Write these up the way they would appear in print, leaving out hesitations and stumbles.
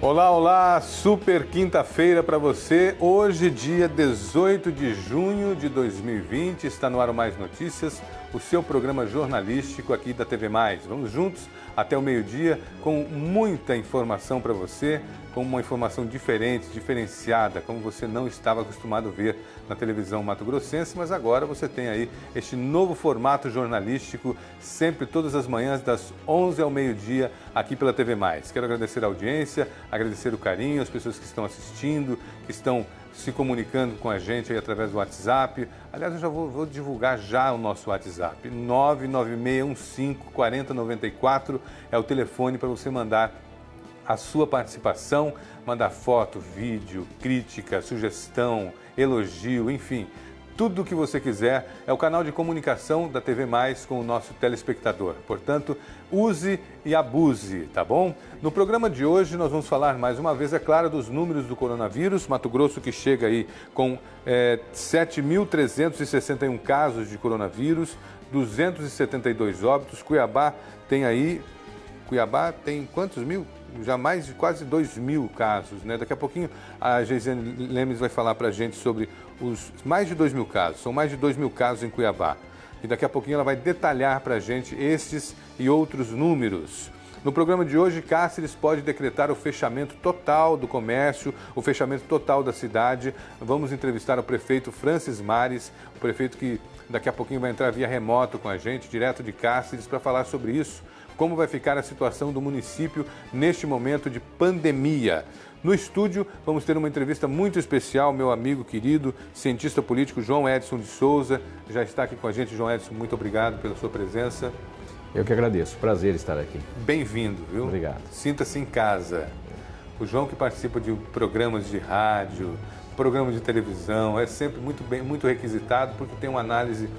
Olá, olá, super quinta-feira para você. Hoje, dia 18 de junho de 2020, está no ar o Mais Notícias, o seu programa jornalístico aqui da TV Mais. Vamos juntos até o meio-dia com muita informação para você, com uma informação diferente, diferenciada, como você não estava acostumado a ver na televisão mato-grossense, mas agora você tem aí este novo formato jornalístico, sempre todas as manhãs das 11 ao meio-dia aqui pela TV Mais. Quero agradecer a audiência, agradecer o carinho, as pessoas que estão assistindo, que estão se comunicando com a gente aí através do WhatsApp. Aliás, eu já vou divulgar já o nosso WhatsApp. 996154094 é o telefone para você mandar a sua participação, mandar foto, vídeo, crítica, sugestão, elogio, enfim, tudo o que você quiser. É o canal de comunicação da TV Mais com o nosso telespectador. Portanto, use e abuse, tá bom? No programa de hoje nós vamos falar mais uma vez, é claro, dos números do coronavírus. Mato Grosso que chega aí com 7.361 casos de coronavírus, 272 óbitos. Cuiabá tem quantos mil? Já mais de quase 2.000 casos, né? Daqui a pouquinho a Geisiane Lemes vai falar para a gente sobre os mais de 2.000 casos. São mais de 2.000 casos em Cuiabá. E daqui a pouquinho ela vai detalhar para a gente estes e outros números. No programa de hoje, Cáceres pode decretar o fechamento total do comércio, o fechamento total da cidade. Vamos entrevistar o prefeito Francis Mares, o prefeito que daqui a pouquinho vai entrar via remoto com a gente, direto de Cáceres, para falar sobre isso. Como vai ficar a situação do município neste momento de pandemia. No estúdio, vamos ter uma entrevista muito especial, meu amigo querido, cientista político João Edson de Souza. Já está aqui com a gente, João Edson, muito obrigado pela sua presença. Eu que agradeço, prazer estar aqui. Bem-vindo, viu? Obrigado. Sinta-se em casa. O João que participa de programas de rádio, programas de televisão, é sempre muito requisitado porque tem uma análise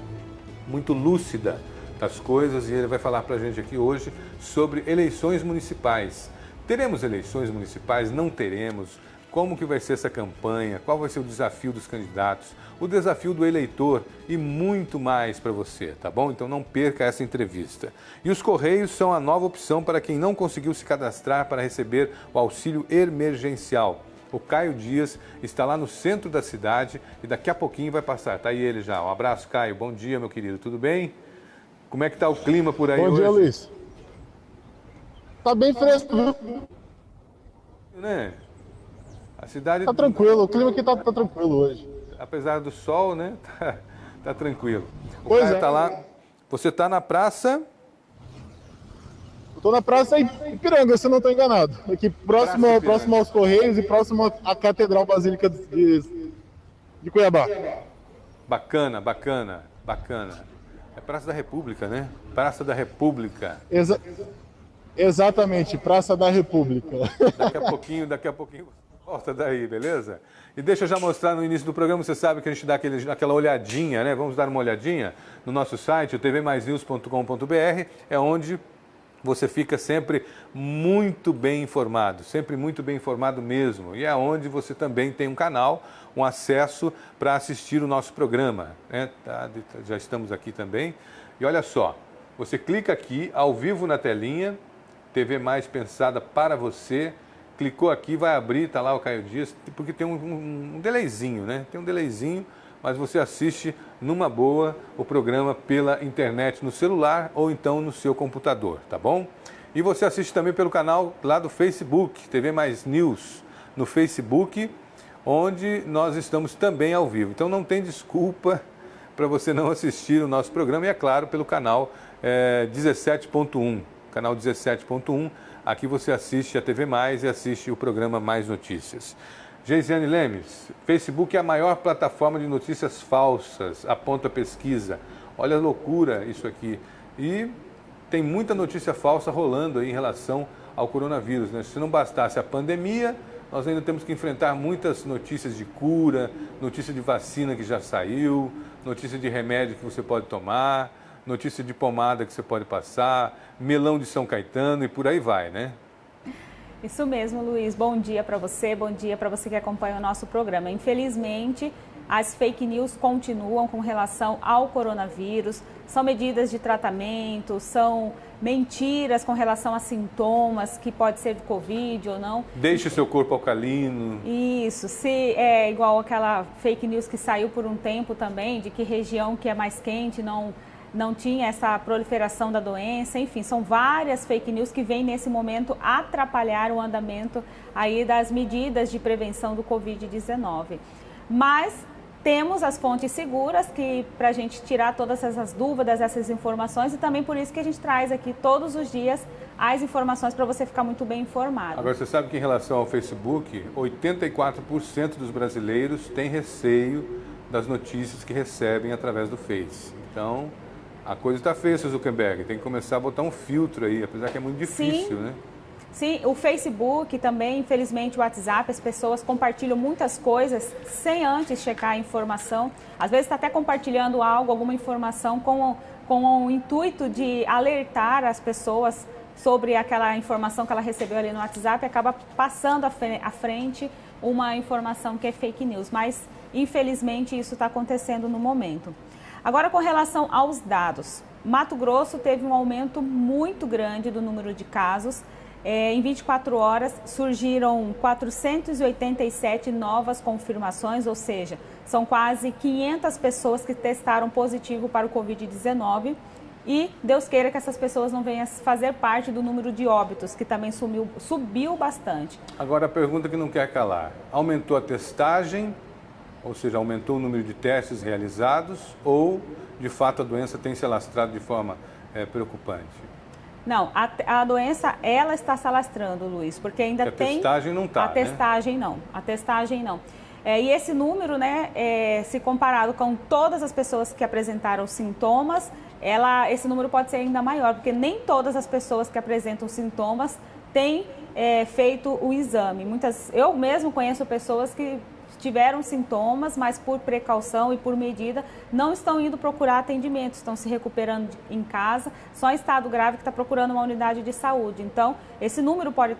muito lúcida das coisas e ele vai falar para a gente aqui hoje sobre eleições municipais. Teremos eleições municipais? Não teremos? Como que vai ser essa campanha? Qual vai ser o desafio dos candidatos? O desafio do eleitor e muito mais para você, tá bom? Então não perca essa entrevista. E os Correios são a nova opção para quem não conseguiu se cadastrar para receber o auxílio emergencial. O Caio Dias está lá no centro da cidade e daqui a pouquinho vai passar. Tá aí ele já. Um abraço, Caio. Bom dia, meu querido. Tudo bem? Como é que tá o clima por aí hoje? Bom dia, Luiz. Tá bem fresco, viu? Né? A cidade... Tá tranquilo, o clima aqui tá tranquilo hoje. Apesar do sol, né? Tá tranquilo. O Pois Caio é. tá lá. Você tá na praça... Eu tô na Praça Ipiranga, se eu não tô enganado. Aqui próximo aos Correios e próximo à Catedral Basílica de Cuiabá. Bacana. É Praça da República, né? Praça da República. Exatamente, Praça da República. Daqui a pouquinho volta daí, beleza? E deixa eu já mostrar no início do programa, você sabe que a gente dá aquela olhadinha, né? Vamos dar uma olhadinha no nosso site, o tvmaisnews.com.br, é onde você fica sempre muito bem informado mesmo. E é onde você também tem um canal, um acesso para assistir o nosso programa, né? Já estamos aqui também. E olha só, você clica aqui, ao vivo na telinha, TV Mais pensada para você. Clicou aqui, vai abrir, tá lá o Caio Dias, porque tem um delayzinho, né? Tem um delayzinho, mas você assiste numa boa o programa pela internet, no celular ou então no seu computador, tá bom? E você assiste também pelo canal lá do Facebook, TV Mais News, no Facebook, onde nós estamos também ao vivo. Então não tem desculpa para você não assistir o nosso programa e, é claro, pelo canal 17.1. Canal 17.1, aqui você assiste a TV Mais e assiste o programa Mais Notícias. Geisiane Lemes, Facebook é a maior plataforma de notícias falsas, aponta a pesquisa. Olha a loucura isso aqui. E tem muita notícia falsa rolando aí em relação ao coronavírus, né? Se não bastasse a pandemia, nós ainda temos que enfrentar muitas notícias de cura, notícia de vacina que já saiu, notícia de remédio que você pode tomar, notícia de pomada que você pode passar, melão de São Caetano e por aí vai, né? Isso mesmo, Luiz. Bom dia para você que acompanha o nosso programa. Infelizmente, as fake news continuam com relação ao coronavírus. são medidas de tratamento, são mentiras com relação a sintomas, que pode ser de Covid ou não. Deixe seu corpo alcalino. Isso, se é igual aquela fake news que saiu por um tempo também, de que região que é mais quente não tinha essa proliferação da doença, enfim, são várias fake news que vêm nesse momento atrapalhar o andamento aí das medidas de prevenção do Covid-19. Mas temos as fontes seguras que para a gente tirar todas essas dúvidas, essas informações, e também por isso que a gente traz aqui todos os dias as informações para você ficar muito bem informado. Agora, você sabe que em relação ao Facebook, 84% dos brasileiros têm receio das notícias que recebem através do Face. Então, a coisa está feia, seu Zuckerberg. Tem que começar a botar um filtro aí, apesar que é muito difícil, né? Sim, o Facebook também, infelizmente o WhatsApp, as pessoas compartilham muitas coisas sem antes checar a informação. Às vezes está até compartilhando algo, alguma informação com o intuito de alertar as pessoas sobre aquela informação que ela recebeu ali no WhatsApp e acaba passando à frente uma informação que é fake news. Mas, infelizmente, isso está acontecendo no momento. Agora, com relação aos dados, Mato Grosso teve um aumento muito grande do número de casos. Em 24 horas surgiram 487 novas confirmações, ou seja, são quase 500 pessoas que testaram positivo para o Covid-19 e Deus queira que essas pessoas não venham fazer parte do número de óbitos, que também subiu bastante. Agora a pergunta que não quer calar, aumentou a testagem, ou seja, aumentou o número de testes realizados ou de fato a doença tem se alastrado de forma preocupante? Não, a doença, ela está se alastrando, Luiz, porque ainda tem... A testagem não está, A testagem não, a testagem não. E esse número, né, se comparado com todas as pessoas que apresentaram sintomas, esse número pode ser ainda maior, porque nem todas as pessoas que apresentam sintomas têm feito o exame. Eu mesmo conheço pessoas que tiveram sintomas, mas por precaução e por medida não estão indo procurar atendimento, estão se recuperando em casa, só em estado grave que está procurando uma unidade de saúde. Então, esse número pode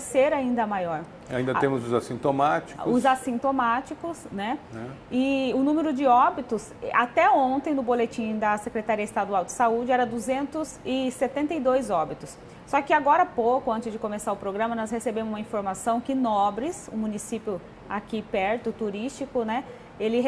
ser ainda maior. Ainda temos os assintomáticos. Os assintomáticos, né? E o número de óbitos, até ontem no boletim da Secretaria Estadual de Saúde, era 272 óbitos. Só que agora há pouco, antes de começar o programa, nós recebemos uma informação que Nobres, um município aqui perto, turístico, né? Ele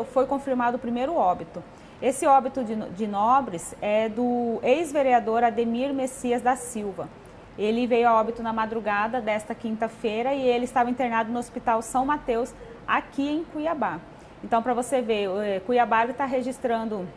foi confirmado o primeiro óbito. Esse óbito de Nobres é do ex-vereador Ademir Messias da Silva. Ele veio a óbito na madrugada desta quinta-feira e ele estava internado no Hospital São Mateus, aqui em Cuiabá. Então, para você ver, Cuiabá está registrando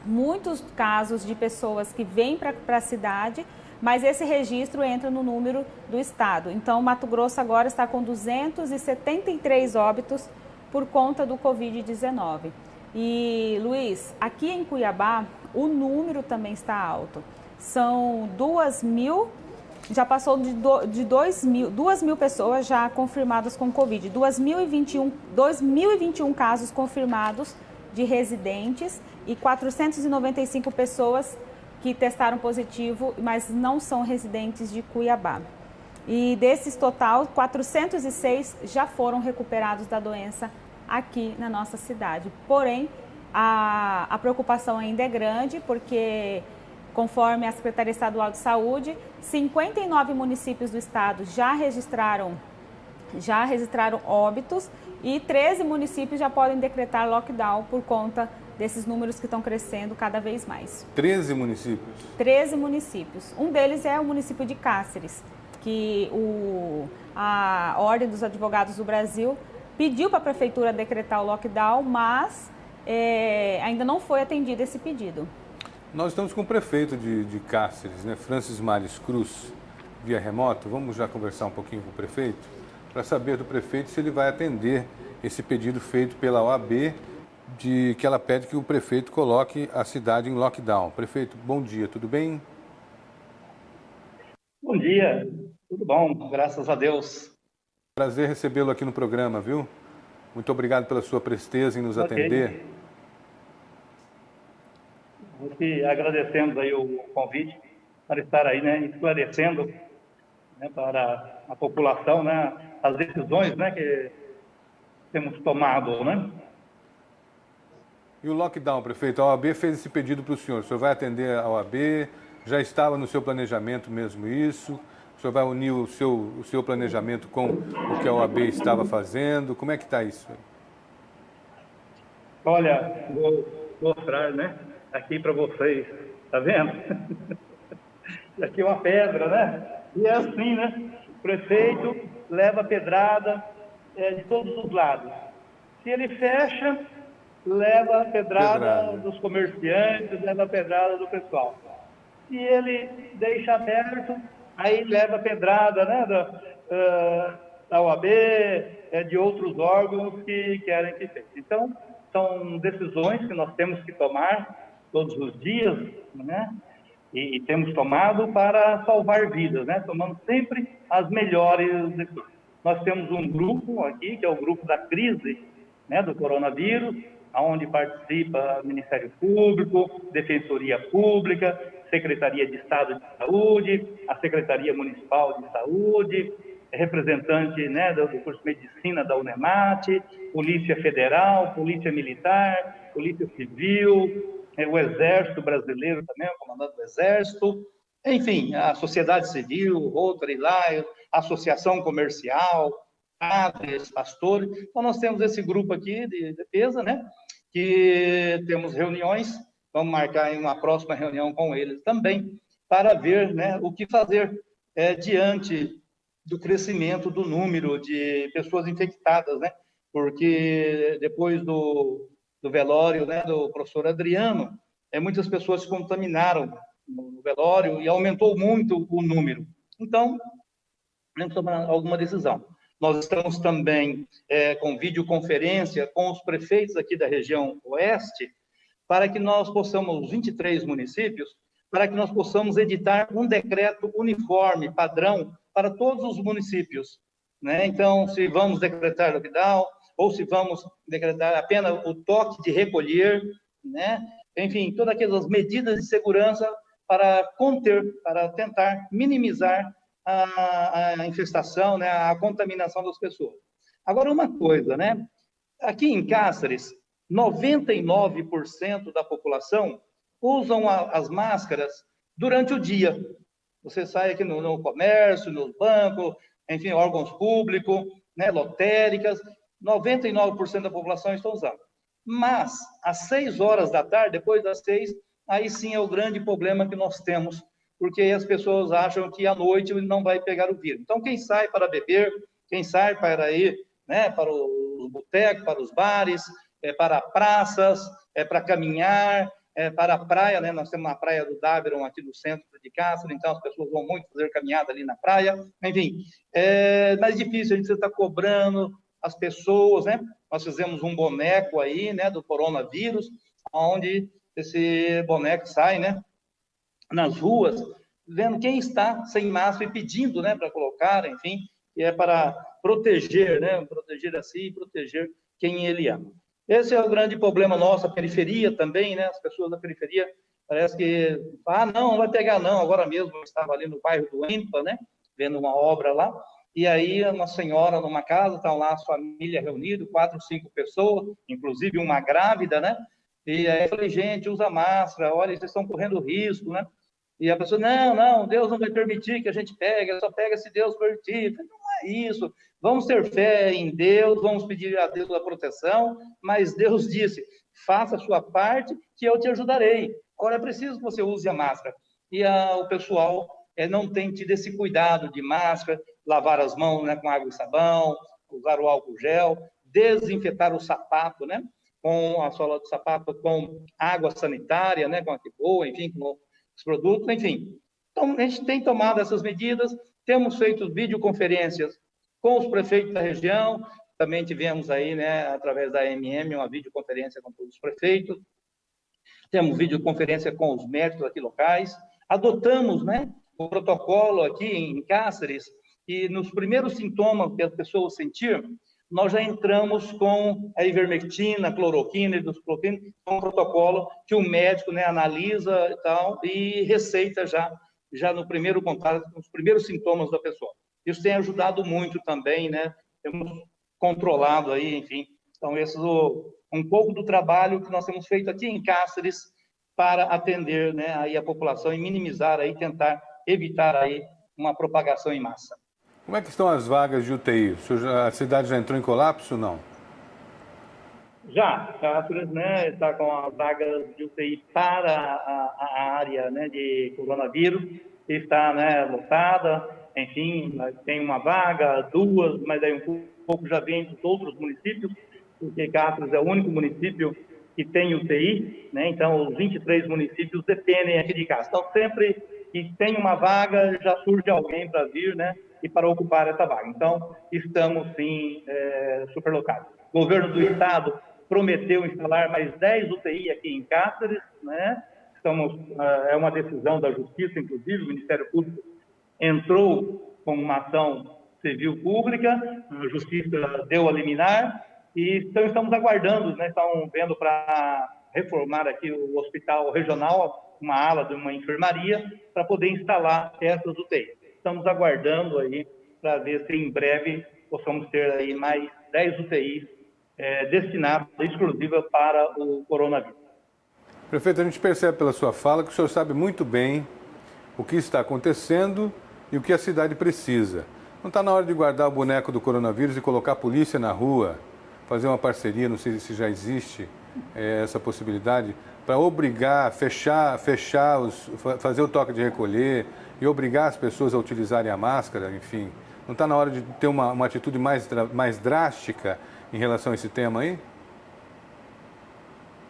muitos casos de pessoas que vêm para a cidade, mas esse registro entra no número do estado. Então, Mato Grosso agora está com 273 óbitos por conta do Covid-19. E, Luiz, aqui em Cuiabá, o número também está alto. São 2.000, já passou de 2.000 pessoas já confirmadas com Covid. 2.021 casos confirmados de residentes e 495 pessoas que testaram positivo, mas não são residentes de Cuiabá. E desses total, 406 já foram recuperados da doença aqui na nossa cidade. Porém, a preocupação ainda é grande, porque, conforme a Secretaria Estadual de Saúde, 59 municípios do estado já registraram óbitos e 13 municípios já podem decretar lockdown por conta desses números que estão crescendo cada vez mais. 13 municípios? 13 municípios. Um deles é o município de Cáceres, que a Ordem dos Advogados do Brasil pediu para a Prefeitura decretar o lockdown, mas ainda não foi atendido esse pedido. Nós estamos com o prefeito de Cáceres, né, Francis Mares Cruz, via remoto. Vamos já conversar um pouquinho com o prefeito, para saber do prefeito se ele vai atender esse pedido feito pela OAB, que ela pede que o prefeito coloque a cidade em lockdown. Prefeito, bom dia, tudo bem? Bom dia, tudo bom, graças a Deus. Prazer recebê-lo aqui no programa, viu? Muito obrigado pela sua presteza em nos atender. Aqui agradecemos aí o convite para estar aí, né, esclarecendo, né, para a população, né, as decisões, né, que temos tomado, né? E o lockdown, prefeito, a OAB fez esse pedido para o senhor vai atender a OAB? Já estava no seu planejamento mesmo isso? O senhor vai unir o seu planejamento com o que a OAB estava fazendo? Como é que está isso? Olha, vou mostrar, né, aqui para vocês, tá vendo? Aqui é uma pedra, né? E é assim, né? O prefeito leva pedrada de todos os lados. Se ele fecha, leva a pedrada dos comerciantes, leva a pedrada do pessoal. Se ele deixa aberto, aí leva a pedrada, né, da OAB, de outros órgãos que querem que seja. Então, são decisões que nós temos que tomar todos os dias, né? E temos tomado para salvar vidas, né? Tomando sempre as melhores decisões. Nós temos um grupo aqui, que é o grupo da crise, né, do coronavírus, onde participa o Ministério Público, Defensoria Pública, Secretaria de Estado de Saúde, a Secretaria Municipal de Saúde, representante, né, do curso de Medicina da UNEMAT, Polícia Federal, Polícia Militar, Polícia Civil, o Exército Brasileiro também, o comandante do Exército, enfim, a sociedade civil, Rotary Lions, Associação Comercial, padres, pastores. Então, nós temos esse grupo aqui de defesa, né, que temos reuniões, vamos marcar em uma próxima reunião com eles também, para ver, né, o que fazer diante do crescimento do número de pessoas infectadas, né, porque depois do velório, né, do professor Adriano, muitas pessoas se contaminaram no velório e aumentou muito o número. Então, temos que tomar alguma decisão. Nós estamos também com videoconferência com os prefeitos aqui da região oeste, para que nós possamos, os 23 municípios, para que nós possamos editar um decreto uniforme, padrão, para todos os municípios, né? Então, se vamos decretar lockdown, ou se vamos decretar apenas o toque de recolher, né? Enfim, todas aquelas medidas de segurança para conter, para tentar minimizar a infestação, né? A contaminação das pessoas. Agora, uma coisa, né? Aqui em Cáceres, 99% da população usam as máscaras durante o dia. Você sai aqui no comércio, nos bancos, enfim, órgãos públicos, né, lotéricas, 99% da população está usando. Mas, às 6 horas da tarde, depois das 6, aí sim é o grande problema que nós temos, porque as pessoas acham que à noite não vai pegar o vírus. Então, quem sai para beber, quem sai para ir, né, para os botecos, para os bares, para praças, para caminhar, para a praia, né? Nós temos uma praia do Dáveron aqui no centro de Cáceres, então as pessoas vão muito fazer caminhada ali na praia, enfim, é mais difícil, a gente está cobrando as pessoas, né? Nós fizemos um boneco aí, né, do coronavírus, onde esse boneco sai, né, nas ruas, vendo quem está sem máscara e pedindo, né, para colocar, enfim, e é para proteger, né, proteger a si e proteger quem ele ama. Esse é o grande problema nosso, a periferia também, né? As pessoas da periferia parece que, não vai pegar não. Agora mesmo eu estava ali no bairro do EMPA, né? Vendo uma obra lá, e aí uma senhora numa casa, estão lá a família reunida, 4, 5 pessoas, inclusive uma grávida, né? E aí eu falei, gente, usa máscara, olha, vocês estão correndo risco, né? E a pessoa, não, Deus não vai permitir que a gente pegue, só pega se Deus permitir. Eu falei, não é isso. Vamos ter fé em Deus, vamos pedir a Deus a proteção, mas Deus disse, faça a sua parte que eu te ajudarei. Agora é preciso que você use a máscara. E o pessoal não tem tido esse cuidado de máscara, lavar as mãos, né, com água e sabão, usar o álcool gel, desinfetar o sapato, né, com a sola do sapato com água sanitária, né, com a boa, enfim, com os produtos, enfim. Então, a gente tem tomado essas medidas, temos feito videoconferências com os prefeitos da região, também tivemos aí, né, através da AMM, uma videoconferência com todos os prefeitos, temos videoconferência com os médicos aqui locais, adotamos, né, o protocolo aqui em Cáceres, e nos primeiros sintomas que as pessoas sentiram, nós já entramos com a ivermectina, cloroquina, hidroxicloroquina, com um protocolo que o médico, né, analisa e tal, e receita já no primeiro contato, nos primeiros sintomas da pessoa. Isso tem ajudado muito também, né? Temos controlado aí, enfim. Então, esse é um pouco do trabalho que nós temos feito aqui em Cáceres para atender, né, aí a população e minimizar, aí, tentar evitar aí uma propagação em massa. Como é que estão as vagas de UTI? A cidade já entrou em colapso ou não? Já, Cáceres, né, está com as vagas de UTI para a área, né, de coronavírus, está, né, lotada, enfim, tem uma vaga, duas, mas aí um pouco já vem dos outros municípios, porque Cáceres é o único município que tem UTI, né, então os 23 municípios dependem aqui de Cáceres. Então, sempre que tem uma vaga, já surge alguém para vir, né, e para ocupar essa vaga. Então, estamos, sim, superlotados. O governo do estado prometeu instalar mais 10 UTI aqui em Cáceres, né? É uma decisão da Justiça, inclusive, o Ministério Público entrou com uma ação civil pública, a Justiça deu a liminar, e então estamos aguardando, né? Estão vendo para reformar aqui o hospital regional, uma ala de uma enfermaria, para poder instalar essas UTIs. Estamos aguardando aí para ver se em breve possamos ter aí mais 10 UTIs destinada exclusiva para o coronavírus. Prefeito, a gente percebe pela sua fala que o senhor sabe muito bem o que está acontecendo e o que a cidade precisa. Não está na hora de guardar o boneco do coronavírus e colocar a polícia na rua, fazer uma parceria, não sei se já existe essa possibilidade, para obrigar, fazer o toque de recolher e obrigar as pessoas a utilizarem a máscara, enfim. Não está na hora de ter uma atitude mais drástica em relação a esse tema aí?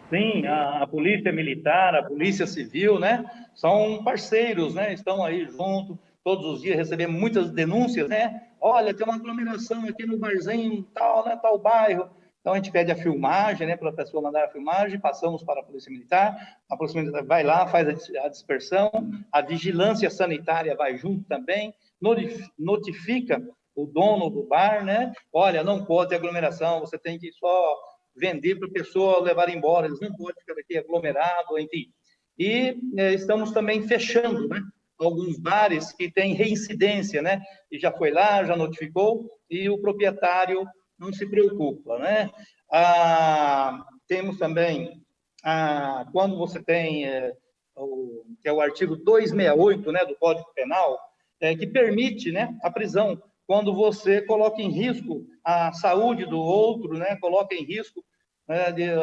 Sim, a Polícia Militar, a Polícia Civil, né, são parceiros, né, estão aí junto, todos os dias recebemos muitas denúncias, né, olha, tem uma aglomeração aqui no barzinho, tal, né, tal bairro. Então, a gente pede a filmagem, né, para a pessoa mandar a filmagem, passamos para a Polícia Militar vai lá, faz a dispersão, a vigilância sanitária vai junto também, notifica o dono do bar, né, olha, não pode ter aglomeração, você tem que só vender para a pessoa levar embora, eles não podem ficar aqui aglomerado, enfim. E estamos também fechando, né, alguns bares que têm reincidência, né, e já foi lá, já notificou, e o proprietário não se preocupa, né. Temos também, quando você tem, que é o artigo 268, né, do Código Penal, que permite, né, a prisão, quando você coloca em risco a saúde do outro, né, coloca em risco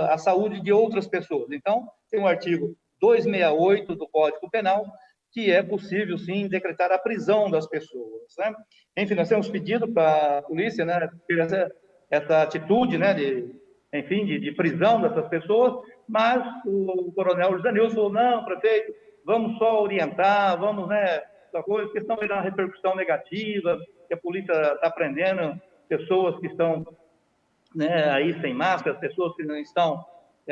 a saúde de outras pessoas. Então, tem o artigo 268 do Código Penal, que é possível, sim, decretar a prisão das pessoas, né? Enfim, nós temos pedido para a polícia, né, ter essa atitude, né, de prisão dessas pessoas, mas o coronel José Nilson falou, não, prefeito, vamos só orientar, vamos, né, essa coisa, questão da repercussão negativa, que a polícia está prendendo pessoas que estão, né, aí sem máscara, pessoas que não estão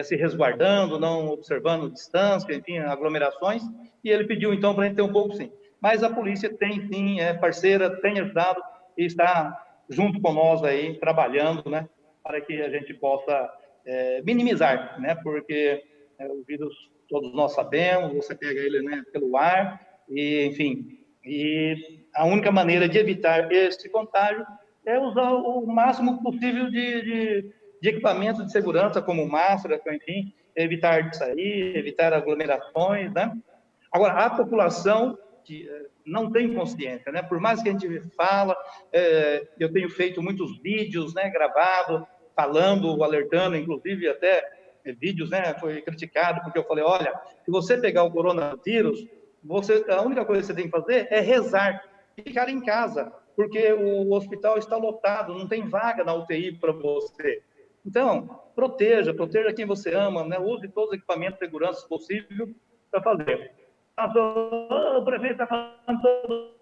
se resguardando, não observando distância, enfim, aglomerações, e ele pediu, então, para a gente ter um pouco, sim. Mas a polícia tem, sim, é parceira, tem ajudado e está junto com nós aí, trabalhando, né, para que a gente possa minimizar, né, porque o vírus, todos nós sabemos, você pega ele, né, pelo ar, e, enfim, e a única maneira de evitar esse contágio é usar o máximo possível de equipamento de segurança, como máscara, enfim, evitar de sair, evitar aglomerações, né? Agora, a população que não tem consciência, né? Por mais que a gente fala, eu tenho feito muitos vídeos, né, gravados, falando, alertando, inclusive até vídeos, né, foi criticado, porque eu falei, olha, se você pegar o coronavírus, a única coisa que você tem que fazer é rezar e ficar em casa, porque o hospital está lotado, não tem vaga na UTI para você. Então, proteja quem você ama, né? Use todos os equipamentos de segurança possível para fazer. O prefeito está falando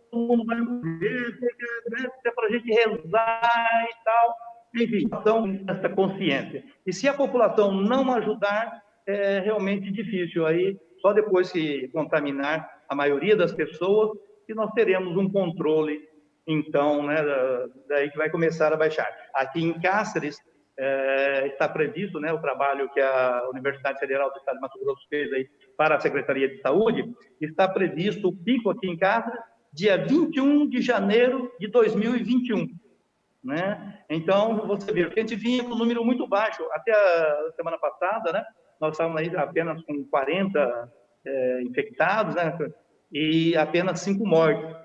todo mundo vai morrer, porque, né, é para a gente rezar e tal. Enfim, então, essa consciência. E se a população não ajudar, é realmente difícil. Aí, só depois que contaminar a maioria das pessoas, que nós teremos um controle, então, né, daí que vai começar a baixar. Aqui em Cáceres, está previsto, né, o trabalho que a Universidade Federal do Estado de Mato Grosso fez aí para a Secretaria de Saúde, está previsto o pico aqui em Cáceres, dia 21 de janeiro de 2021. né? Então, você vê, que a gente vinha com um número muito baixo. Até a semana passada, né? Nós estávamos aí apenas com 40 infectados, né? E apenas 5 mortes.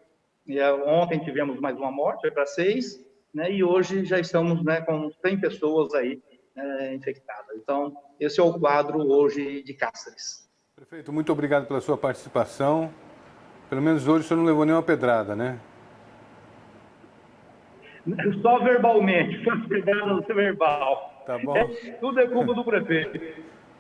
E ontem tivemos mais uma morte, foi para 6, né? E hoje já estamos, né, com 100 pessoas aí infectadas. Então, esse é o quadro hoje de Cáceres. Prefeito, muito obrigado pela sua participação. Pelo menos hoje o senhor não levou nenhuma pedrada, né? Só verbalmente, foi pedrada verbal. Tá bom. Tudo é culpa do prefeito.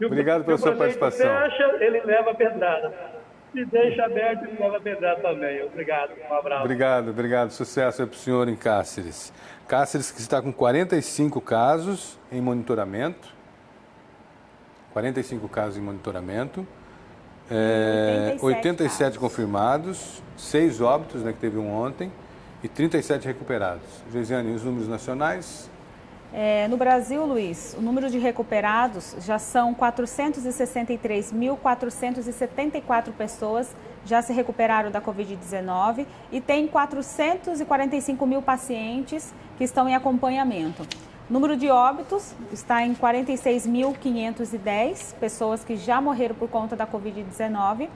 Obrigado pela sua participação. Se fecha, ele leva pedrada. Se deixa aberto, ele leva pedrada também. Obrigado, um abraço. Obrigado. Sucesso aí para o senhor em Cáceres. Cáceres que está com 45 casos em monitoramento. 45 casos em monitoramento. 87 confirmados, 6 óbitos, né, que teve um ontem, e 37 recuperados. Geisiane, os números nacionais? No Brasil, Luiz, o número de recuperados já são 463.474 pessoas já se recuperaram da Covid-19 e tem 445 mil pacientes que estão em acompanhamento. O número de óbitos está em 46.510 pessoas que já morreram por conta da Covid-19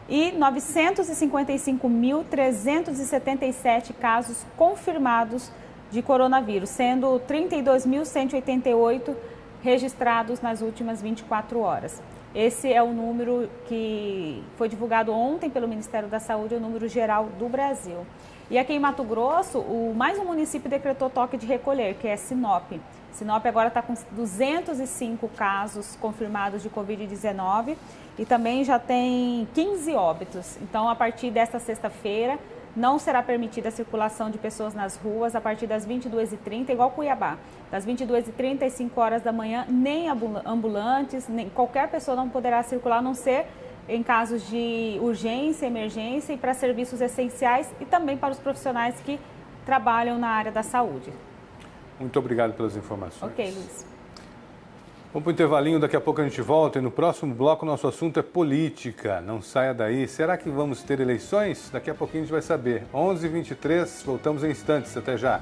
e 955.377 casos confirmados de coronavírus, sendo 32.188 registrados nas últimas 24 horas. Esse é o número que foi divulgado ontem pelo Ministério da Saúde, o número geral do Brasil. E aqui em Mato Grosso, mais um município decretou toque de recolher, que é Sinop. Sinop agora está com 205 casos confirmados de Covid-19 e também já tem 15 óbitos. Então, a partir desta sexta-feira, não será permitida a circulação de pessoas nas ruas a partir das 22h30, igual Cuiabá. Das 22h30 às 5 horas da manhã, nem ambulantes, nem qualquer pessoa não poderá circular, a não ser em casos de urgência, emergência e para serviços essenciais e também para os profissionais que trabalham na área da saúde. Muito obrigado pelas informações. Ok, Luiz. Vamos para o intervalinho, daqui a pouco a gente volta e no próximo bloco nosso assunto é política. Não saia daí. Será que vamos ter eleições? Daqui a pouquinho a gente vai saber. 11h23, voltamos em instantes. Até já.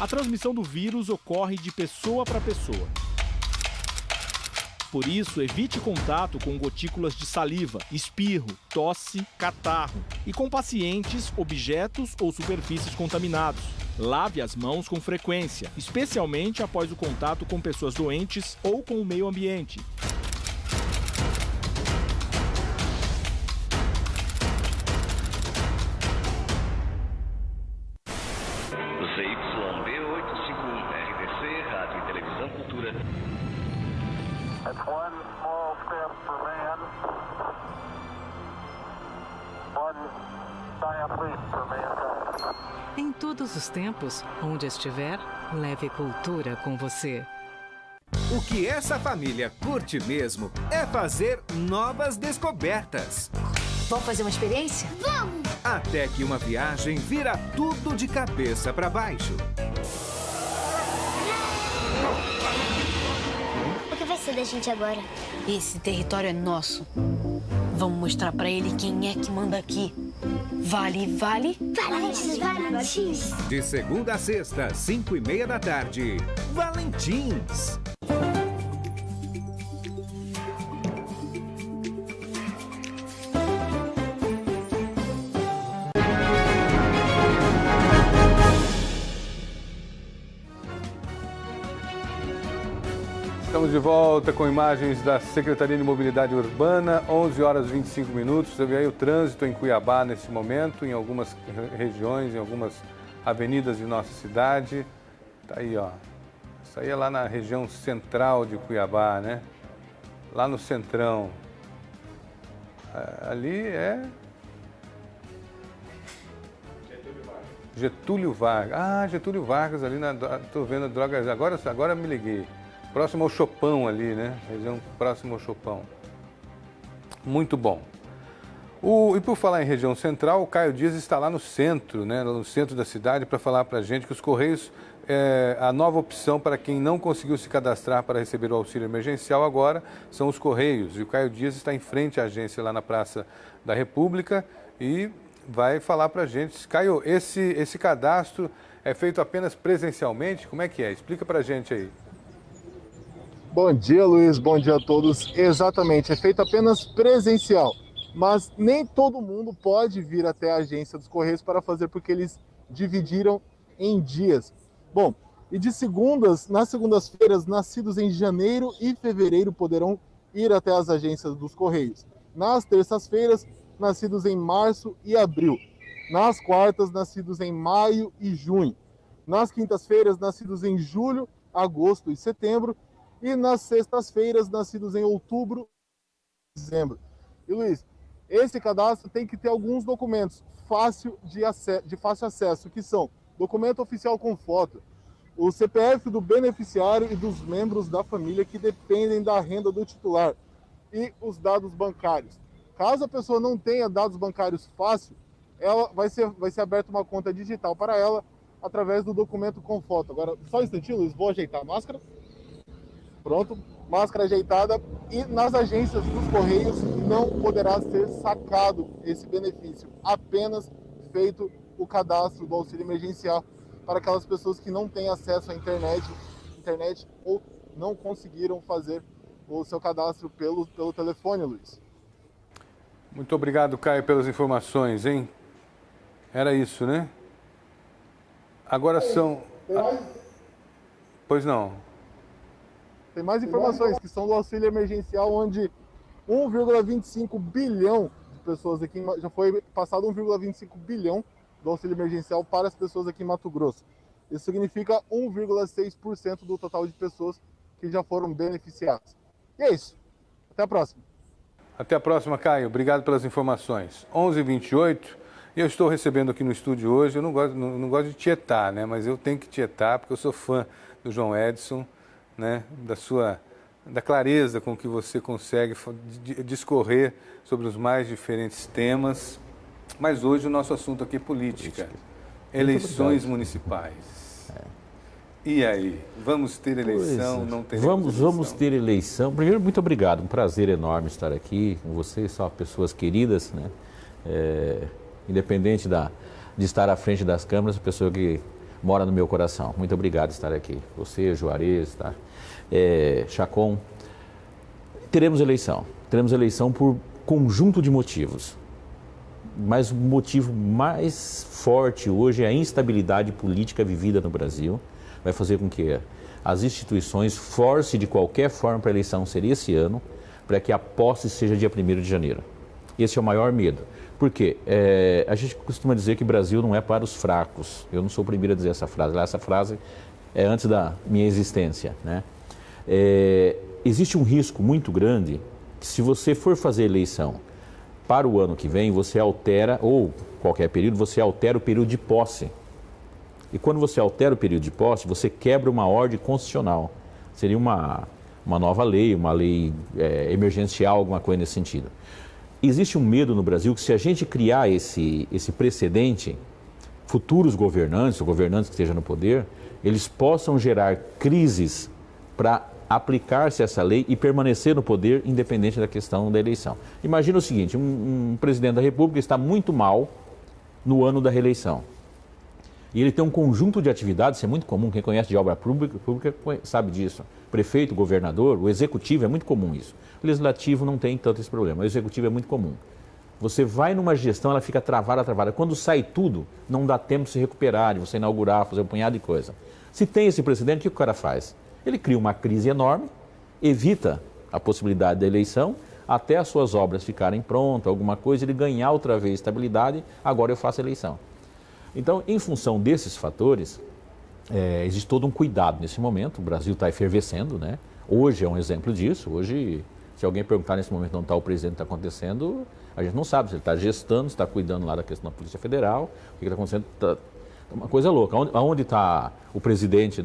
A transmissão do vírus ocorre de pessoa para pessoa. Por isso, evite contato com gotículas de saliva, espirro, tosse, catarro e com pacientes, objetos ou superfícies contaminados. Lave as mãos com frequência, especialmente após o contato com pessoas doentes ou com o meio ambiente. Em todos os tempos, onde estiver, leve cultura com você. O que essa família curte mesmo é fazer novas descobertas. Vamos fazer uma experiência? Vamos! Até que uma viagem vira tudo de cabeça para baixo. O que vai ser da gente agora? Esse território é nosso. Vamos mostrar pra ele quem é que manda aqui. Vale. Valentins. De segunda a sexta, 5h30 da tarde. Valentins. Estamos de volta com imagens da Secretaria de Mobilidade Urbana, 11h25. Você vê aí o trânsito em Cuiabá nesse momento, em algumas regiões, em algumas avenidas de nossa cidade. Tá aí, ó. Isso aí é lá na região central de Cuiabá, né? Lá no centrão. Ali é... Getúlio Vargas. Ah, Getúlio Vargas ali na... Tô vendo drogas... Agora me liguei. Próximo ao Chopão ali, né? Região próximo ao Chopão. Muito bom. E por falar em região central, o Caio Dias está lá no centro, né, no centro da cidade, para falar para a gente que os Correios, a nova opção para quem não conseguiu se cadastrar para receber o auxílio emergencial agora são os Correios. E o Caio Dias está em frente à agência lá na Praça da República e vai falar para a gente. Caio, esse cadastro é feito apenas presencialmente? Como é que é? Explica para a gente aí. Bom dia, Luiz. Bom dia a todos. Exatamente, é feito apenas presencial. Mas nem todo mundo pode vir até a agência dos Correios para fazer, porque eles dividiram em dias. Bom, e nas segundas-feiras, nascidos em janeiro e fevereiro poderão ir até as agências dos Correios. Nas terças-feiras, nascidos em março e abril. Nas quartas, nascidos em maio e junho. Nas quintas-feiras, nascidos em julho, agosto e setembro. E nas sextas-feiras, nascidos em outubro e dezembro. E Luiz, esse cadastro tem que ter alguns documentos de fácil acesso, que são documento oficial com foto, o CPF do beneficiário e dos membros da família que dependem da renda do titular e os dados bancários. Caso a pessoa não tenha dados bancários fácil, ela vai ser aberta uma conta digital para ela através do documento com foto. Agora, só um instantinho, Luiz, vou ajeitar a máscara. Pronto, máscara ajeitada. E nas agências dos Correios não poderá ser sacado esse benefício, apenas feito o cadastro do auxílio emergencial para aquelas pessoas que não têm acesso à internet ou não conseguiram fazer o seu cadastro pelo telefone, Luiz. Muito obrigado, Caio, pelas informações, hein? Era isso, né? Agora são... Pois não. Tem mais informações que são do auxílio emergencial, onde 1,25 bilhão de pessoas aqui, já foi passado 1,25 bilhão do auxílio emergencial para as pessoas aqui em Mato Grosso. Isso significa 1,6% do total de pessoas que já foram beneficiadas. E é isso. Até a próxima. Até a próxima, Caio. Obrigado pelas informações. 11h28, e eu estou recebendo aqui no estúdio hoje, eu não gosto de tietar, né? Mas eu tenho que tietar, porque eu sou fã do João Edson, né? Da clareza com que você consegue discorrer sobre os mais diferentes temas. Mas hoje o nosso assunto aqui é política. Eleições municipais. E aí? Vamos ter eleição? Não teremos eleição? Vamos ter eleição. Primeiro, muito obrigado. Um prazer enorme estar aqui com vocês. São pessoas queridas, né? Independente de estar à frente das câmeras, a pessoa que mora no meu coração. Muito obrigado por estar aqui. Você, Juarez, tá? Chacon. Teremos eleição por conjunto de motivos. Mas o motivo mais forte hoje é a instabilidade política vivida no Brasil. Vai fazer com que as instituições forcem de qualquer forma para a eleição ser esse ano, para que a posse seja dia 1º de janeiro. Esse é o maior medo. Por quê? A gente costuma dizer que o Brasil não é para os fracos. Eu não sou o primeiro a dizer essa frase. Essa frase é antes da minha existência, né? Existe um risco muito grande que, se você for fazer eleição para o ano que vem, você altera, ou qualquer período, você altera o período de posse. E quando você altera o período de posse, você quebra uma ordem constitucional. Seria uma nova lei, uma lei emergencial, alguma coisa nesse sentido. Existe um medo no Brasil que, se a gente criar esse precedente, futuros governantes, ou governantes que estejam no poder, eles possam gerar crises para aplicar-se essa lei e permanecer no poder, independente da questão da eleição. Imagina o seguinte, um presidente da República está muito mal no ano da reeleição. E ele tem um conjunto de atividades, isso é muito comum, quem conhece de obra pública sabe disso. Prefeito, governador, o executivo, é muito comum isso. O legislativo não tem tanto esse problema, o executivo é muito comum. Você vai numa gestão, ela fica travada. Quando sai tudo, não dá tempo de se recuperar, de você inaugurar, fazer um punhado de coisa. Se tem esse precedente, o que o cara faz? Ele cria uma crise enorme, evita a possibilidade da eleição, até as suas obras ficarem prontas, alguma coisa, ele ganhar outra vez estabilidade, agora eu faço a eleição. Então, em função desses fatores, existe todo um cuidado nesse momento. O Brasil está efervescendo, né? Hoje é um exemplo disso. Hoje, se alguém perguntar nesse momento onde está o presidente, está acontecendo, a gente não sabe se ele está gestando, se está cuidando lá da questão da Polícia Federal, o que está acontecendo. Tá uma coisa louca. Onde está o presidente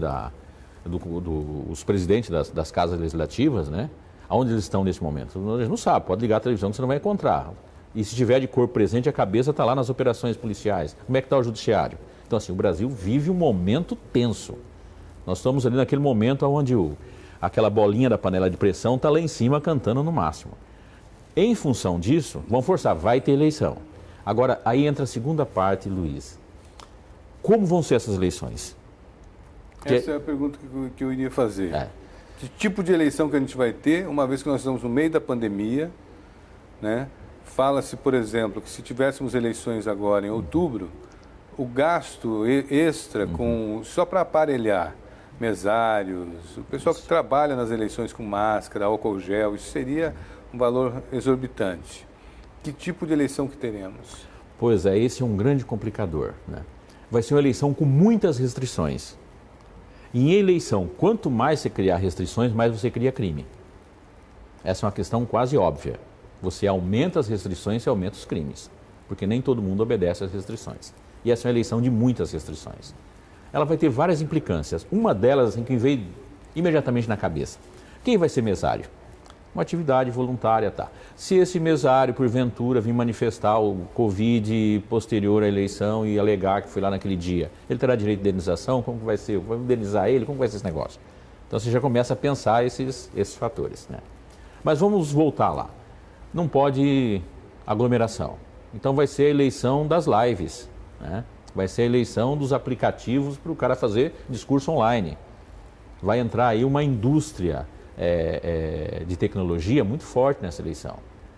os presidentes das casas legislativas, né? Aonde eles estão nesse momento? A gente não sabe. Pode ligar a televisão que você não vai encontrar. E se tiver de corpo presente, a cabeça está lá nas operações policiais. Como é que está o judiciário? Então, assim, o Brasil vive um momento tenso. Nós estamos ali naquele momento onde aquela bolinha da panela de pressão está lá em cima cantando no máximo. Em função disso, vamos forçar, vai ter eleição. Agora, aí entra a segunda parte, Luiz. Como vão ser essas eleições? Essa é a pergunta que eu iria fazer. Que tipo de eleição que a gente vai ter, uma vez que nós estamos no meio da pandemia, né? Fala-se, por exemplo, que se tivéssemos eleições agora em outubro, o gasto extra só para aparelhar mesários, o pessoal que trabalha nas eleições com máscara, álcool gel, isso seria um valor exorbitante. Que tipo de eleição que teremos? Pois é, esse é um grande complicador, né? Vai ser uma eleição com muitas restrições. E em eleição, quanto mais você criar restrições, mais você cria crime. Essa é uma questão quase óbvia. Você aumenta as restrições, você aumenta os crimes. Porque nem todo mundo obedece às restrições. E essa é uma eleição de muitas restrições. Ela vai ter várias implicâncias. Uma delas, assim, que veio imediatamente na cabeça. Quem vai ser mesário? Uma atividade voluntária, tá. Se esse mesário, porventura, vir manifestar o Covid posterior à eleição e alegar que foi lá naquele dia, ele terá direito de indenização? Como que vai ser? Vai indenizar ele? Como vai ser esse negócio? Então você já começa a pensar esses fatores, né? Mas vamos voltar lá. Não pode aglomeração. Então vai ser a eleição das lives, né? Vai ser a eleição dos aplicativos para o cara fazer discurso online. Vai entrar aí uma indústria de tecnologia muito forte nessa eleição.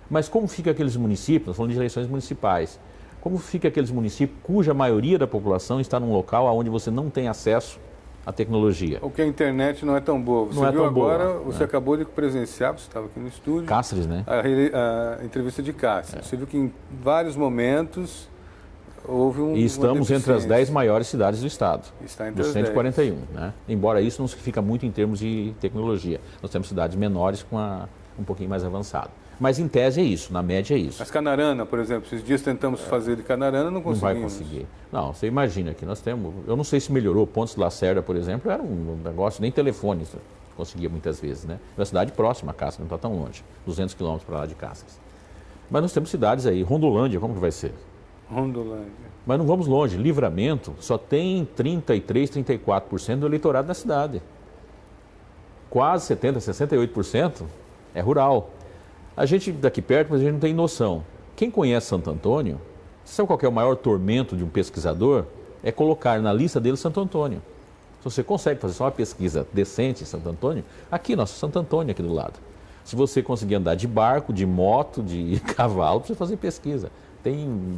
Mas como fica aqueles municípios, nós falamos de eleições municipais, como fica aqueles municípios cuja maioria da população está num local onde você não tem acesso à tecnologia? Ou que a internet não é tão boa. Você viu agora, você acabou de presenciar, você estava aqui no estúdio. Cáceres, né? A entrevista de Cáceres. Você viu que em vários momentos houve E estamos entre as 10 maiores cidades do estado. Está entre dos 141, né? Embora isso não significa muito em termos de tecnologia. Nós temos cidades menores com um pouquinho mais avançado. Mas em tese é isso, na média é isso. Mas Canarana, por exemplo, esses dias tentamos fazer de Canarana, não conseguimos. Não vai conseguir. Não, você imagina que nós temos, eu não sei se melhorou, Pontes de Lacerda, por exemplo, era um negócio, nem telefone conseguia muitas vezes, né? Uma cidade próxima, Cáceres, não está tão longe, 200 quilômetros para lá de Cáceres. Mas nós temos cidades aí, Rondolândia, como que vai ser? Rondolândia. Mas não vamos longe, Livramento só tem 33, 34% do eleitorado na cidade. Quase 70, 68% é rural. A gente daqui perto, mas a gente não tem noção. Quem conhece Santo Antônio, sabe qual que é o maior tormento de um pesquisador? É colocar na lista dele Santo Antônio. Se você consegue fazer só uma pesquisa decente em Santo Antônio, aqui, nosso Santo Antônio aqui do lado. Se você conseguir andar de barco, de moto, de cavalo, precisa fazer pesquisa.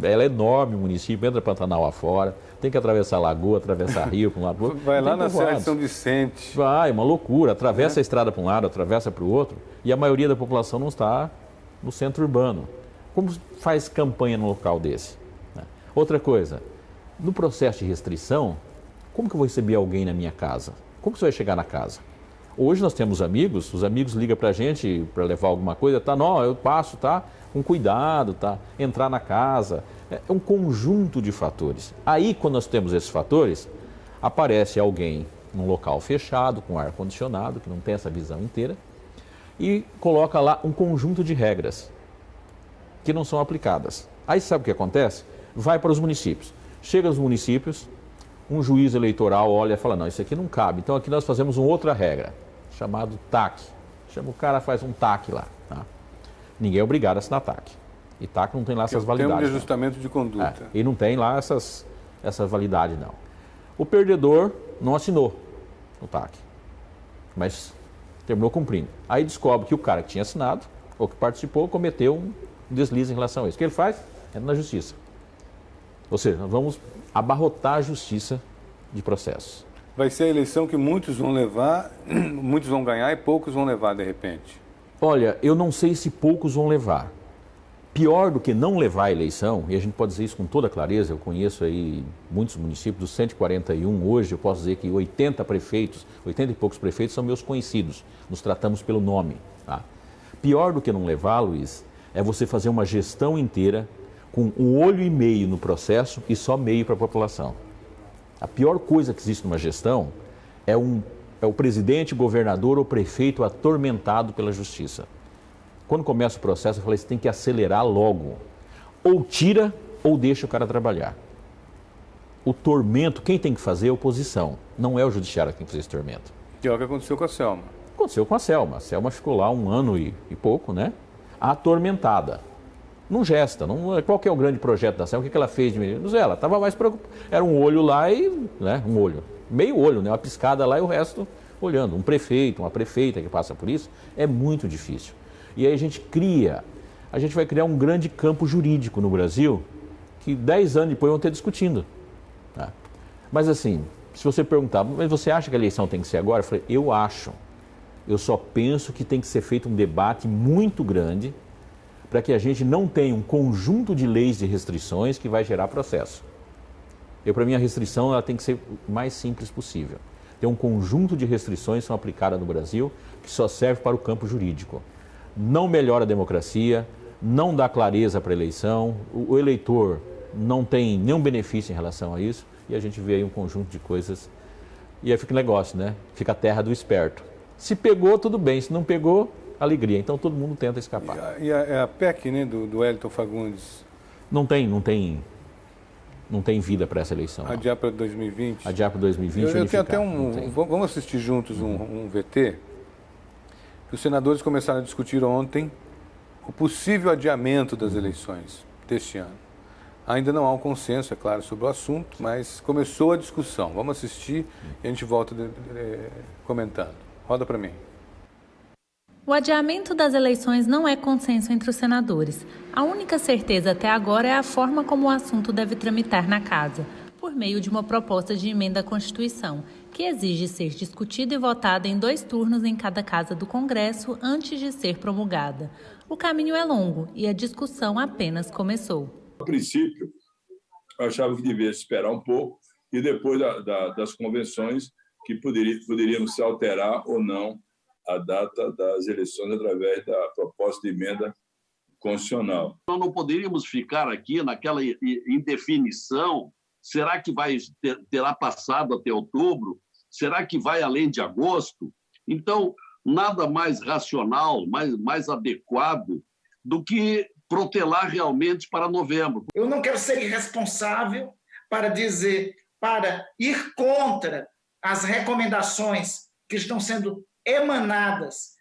Ela é enorme, o município, entra Pantanal afora, tem que atravessar a lagoa, atravessar rio para um lado para o outro. Vai lá na Serra de São Vicente. Vai, uma loucura, atravessa a estrada para um lado, atravessa para o outro, e a maioria da população não está no centro urbano. Como faz campanha num local desse? Outra coisa, no processo de restrição, como que eu vou receber alguém na minha casa? Como que você vai chegar na casa? Hoje nós temos amigos, os amigos ligam para a gente para levar alguma coisa, tá? Não, eu passo, tá? Com cuidado, tá? Entrar na casa. É um conjunto de fatores. Aí, quando nós temos esses fatores, aparece alguém num local fechado, com ar-condicionado, que não tem essa visão inteira, e coloca lá um conjunto de regras que não são aplicadas. Aí sabe o que acontece? Vai para os municípios. Chega aos municípios, um juiz eleitoral olha e fala, não, isso aqui não cabe. Então aqui nós fazemos uma outra regra, chamado TAC. Chama o cara, faz um TAC lá. Tá? Ninguém é obrigado a assinar TAC. E TAC não tem lá essas validades. Termo de ajustamento de conduta. E não tem lá essa validade, não. O perdedor não assinou o TAC, mas terminou cumprindo. Aí descobre que o cara que tinha assinado, ou que participou, cometeu um deslize em relação a isso. O que ele faz? Entra na justiça. Ou seja, nós vamos abarrotar a justiça de processos. Vai ser a eleição que muitos vão levar, muitos vão ganhar e poucos vão levar de repente. Olha, eu não sei se poucos vão levar. Pior do que não levar a eleição, e a gente pode dizer isso com toda clareza, eu conheço aí muitos municípios, dos 141 hoje, eu posso dizer que 80 prefeitos, 80 e poucos prefeitos são meus conhecidos, nos tratamos pelo nome. Tá? Pior do que não levar, Luiz, é você fazer uma gestão inteira com 1 olho e meio no processo e só meio para a população. A pior coisa que existe numa gestão é o presidente, governador ou prefeito atormentado pela justiça. Quando começa o processo, eu falei, você tem que acelerar logo. ou tira ou deixa o cara trabalhar. O tormento, quem tem que fazer é a oposição, não é o judiciário que tem que fazer esse tormento. Que é o que aconteceu com a Selma. Aconteceu com a Selma. A Selma ficou lá 1 ano e pouco, né? Atormentada. Não gesta. Não, qual que é o grande projeto da Selma? O que ela fez de menino? Ela estava mais preocupada. Era um olho lá e... né? Um olho. Meio olho, né? Uma piscada lá e o resto olhando. Um prefeito, uma prefeita que passa por isso, é muito difícil. E aí a gente vai criar um grande campo jurídico no Brasil que 10 anos depois vão ter discutindo. Tá? Mas assim, se você perguntar, mas você acha que a eleição tem que ser agora? Eu falei, eu acho. Eu só penso que tem que ser feito um debate muito grande para que a gente não tenha um conjunto de leis e restrições que vai gerar processo. Para mim, a restrição ela tem que ser o mais simples possível. Tem um conjunto de restrições que são aplicadas no Brasil que só serve para o campo jurídico. Não melhora a democracia, não dá clareza para a eleição, o eleitor não tem nenhum benefício em relação a isso e a gente vê aí um conjunto de coisas e aí fica o negócio, né? Fica a terra do esperto. Se pegou, tudo bem, se não pegou, alegria. Então todo mundo tenta escapar. E a PEC, né, do Wellington Fagundes? Não tem vida para essa eleição. Adiar para 2020? Adiar para 2020. Eu tenho até vamos assistir juntos um VT. Os senadores começaram a discutir ontem o possível adiamento das eleições deste ano. Ainda não há um consenso, é claro, sobre o assunto, mas começou a discussão. Vamos assistir e a gente volta comentando. Roda para mim. O adiamento das eleições não é consenso entre os senadores. A única certeza até agora é a forma como o assunto deve tramitar na Casa, por meio de uma proposta de emenda à Constituição, que exige ser discutida e votada em 2 turnos em cada casa do Congresso antes de ser promulgada. O caminho é longo e a discussão apenas começou. A princípio, eu achava que devia esperar um pouco e depois das convenções que poderíamos se alterar ou não a data das eleições através da proposta de emenda constitucional. Nós não poderíamos ficar aqui naquela indefinição. Será que terá passado até outubro? Será que vai além de agosto? Então, nada mais racional, mais adequado do que protelar realmente para novembro. Eu não quero ser irresponsável para ir contra as recomendações que estão sendo emanadas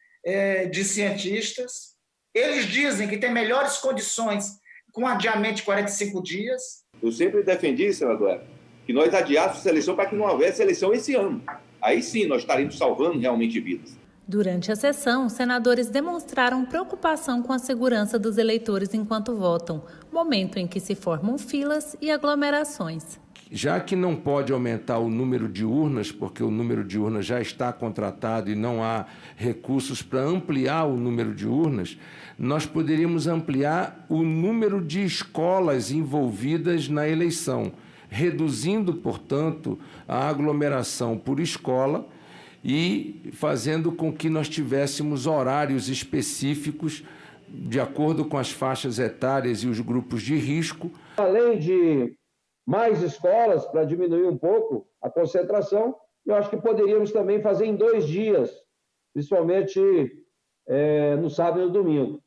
de cientistas. Eles dizem que tem melhores condições com adiamento de 45 dias. Eu sempre defendi, senador, que nós adiássemos a eleição para que não houvesse eleição esse ano. Aí sim nós estaríamos salvando realmente vidas. Durante a sessão, os senadores demonstraram preocupação com a segurança dos eleitores enquanto votam, momento em que se formam filas e aglomerações. Já que não pode aumentar o número de urnas, porque o número de urnas já está contratado e não há recursos para ampliar o número de urnas, nós poderíamos ampliar o número de escolas envolvidas na eleição, reduzindo, portanto, a aglomeração por escola e fazendo com que nós tivéssemos horários específicos de acordo com as faixas etárias e os grupos de risco. Além de mais escolas para diminuir um pouco a concentração, eu acho que poderíamos também fazer em 2 dias, principalmente no sábado e no domingo.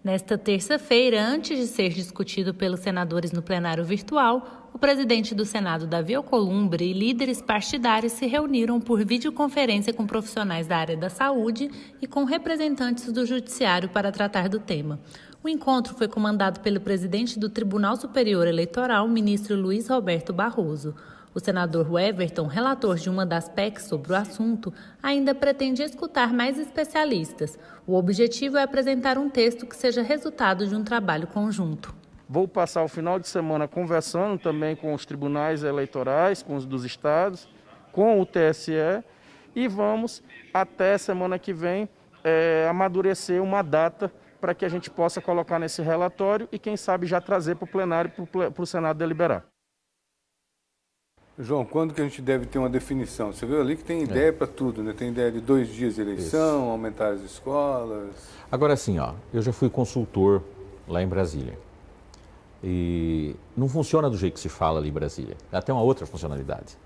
Nesta terça-feira, antes de ser discutido pelos senadores no plenário virtual, o presidente do Senado, Davi Alcolumbre, e líderes partidários se reuniram por videoconferência com profissionais da área da saúde e com representantes do Judiciário para tratar do tema. O encontro foi comandado pelo presidente do Tribunal Superior Eleitoral, ministro Luiz Roberto Barroso. O senador Everton, relator de uma das PECs sobre o assunto, ainda pretende escutar mais especialistas. O objetivo é apresentar um texto que seja resultado de um trabalho conjunto. Vou passar o final de semana conversando também com os tribunais eleitorais, com os dos estados, com o TSE, e vamos, até semana que vem, amadurecer uma data para que a gente possa colocar nesse relatório e, quem sabe, já trazer para o plenário, para o Senado deliberar. João, quando que a gente deve ter uma definição? Você viu ali que tem ideia para tudo, né? Tem ideia de 2 dias de eleição, isso, aumentar as escolas. Agora sim, eu já fui consultor lá em Brasília. E não funciona do jeito que se fala ali em Brasília. Até uma outra funcionalidade.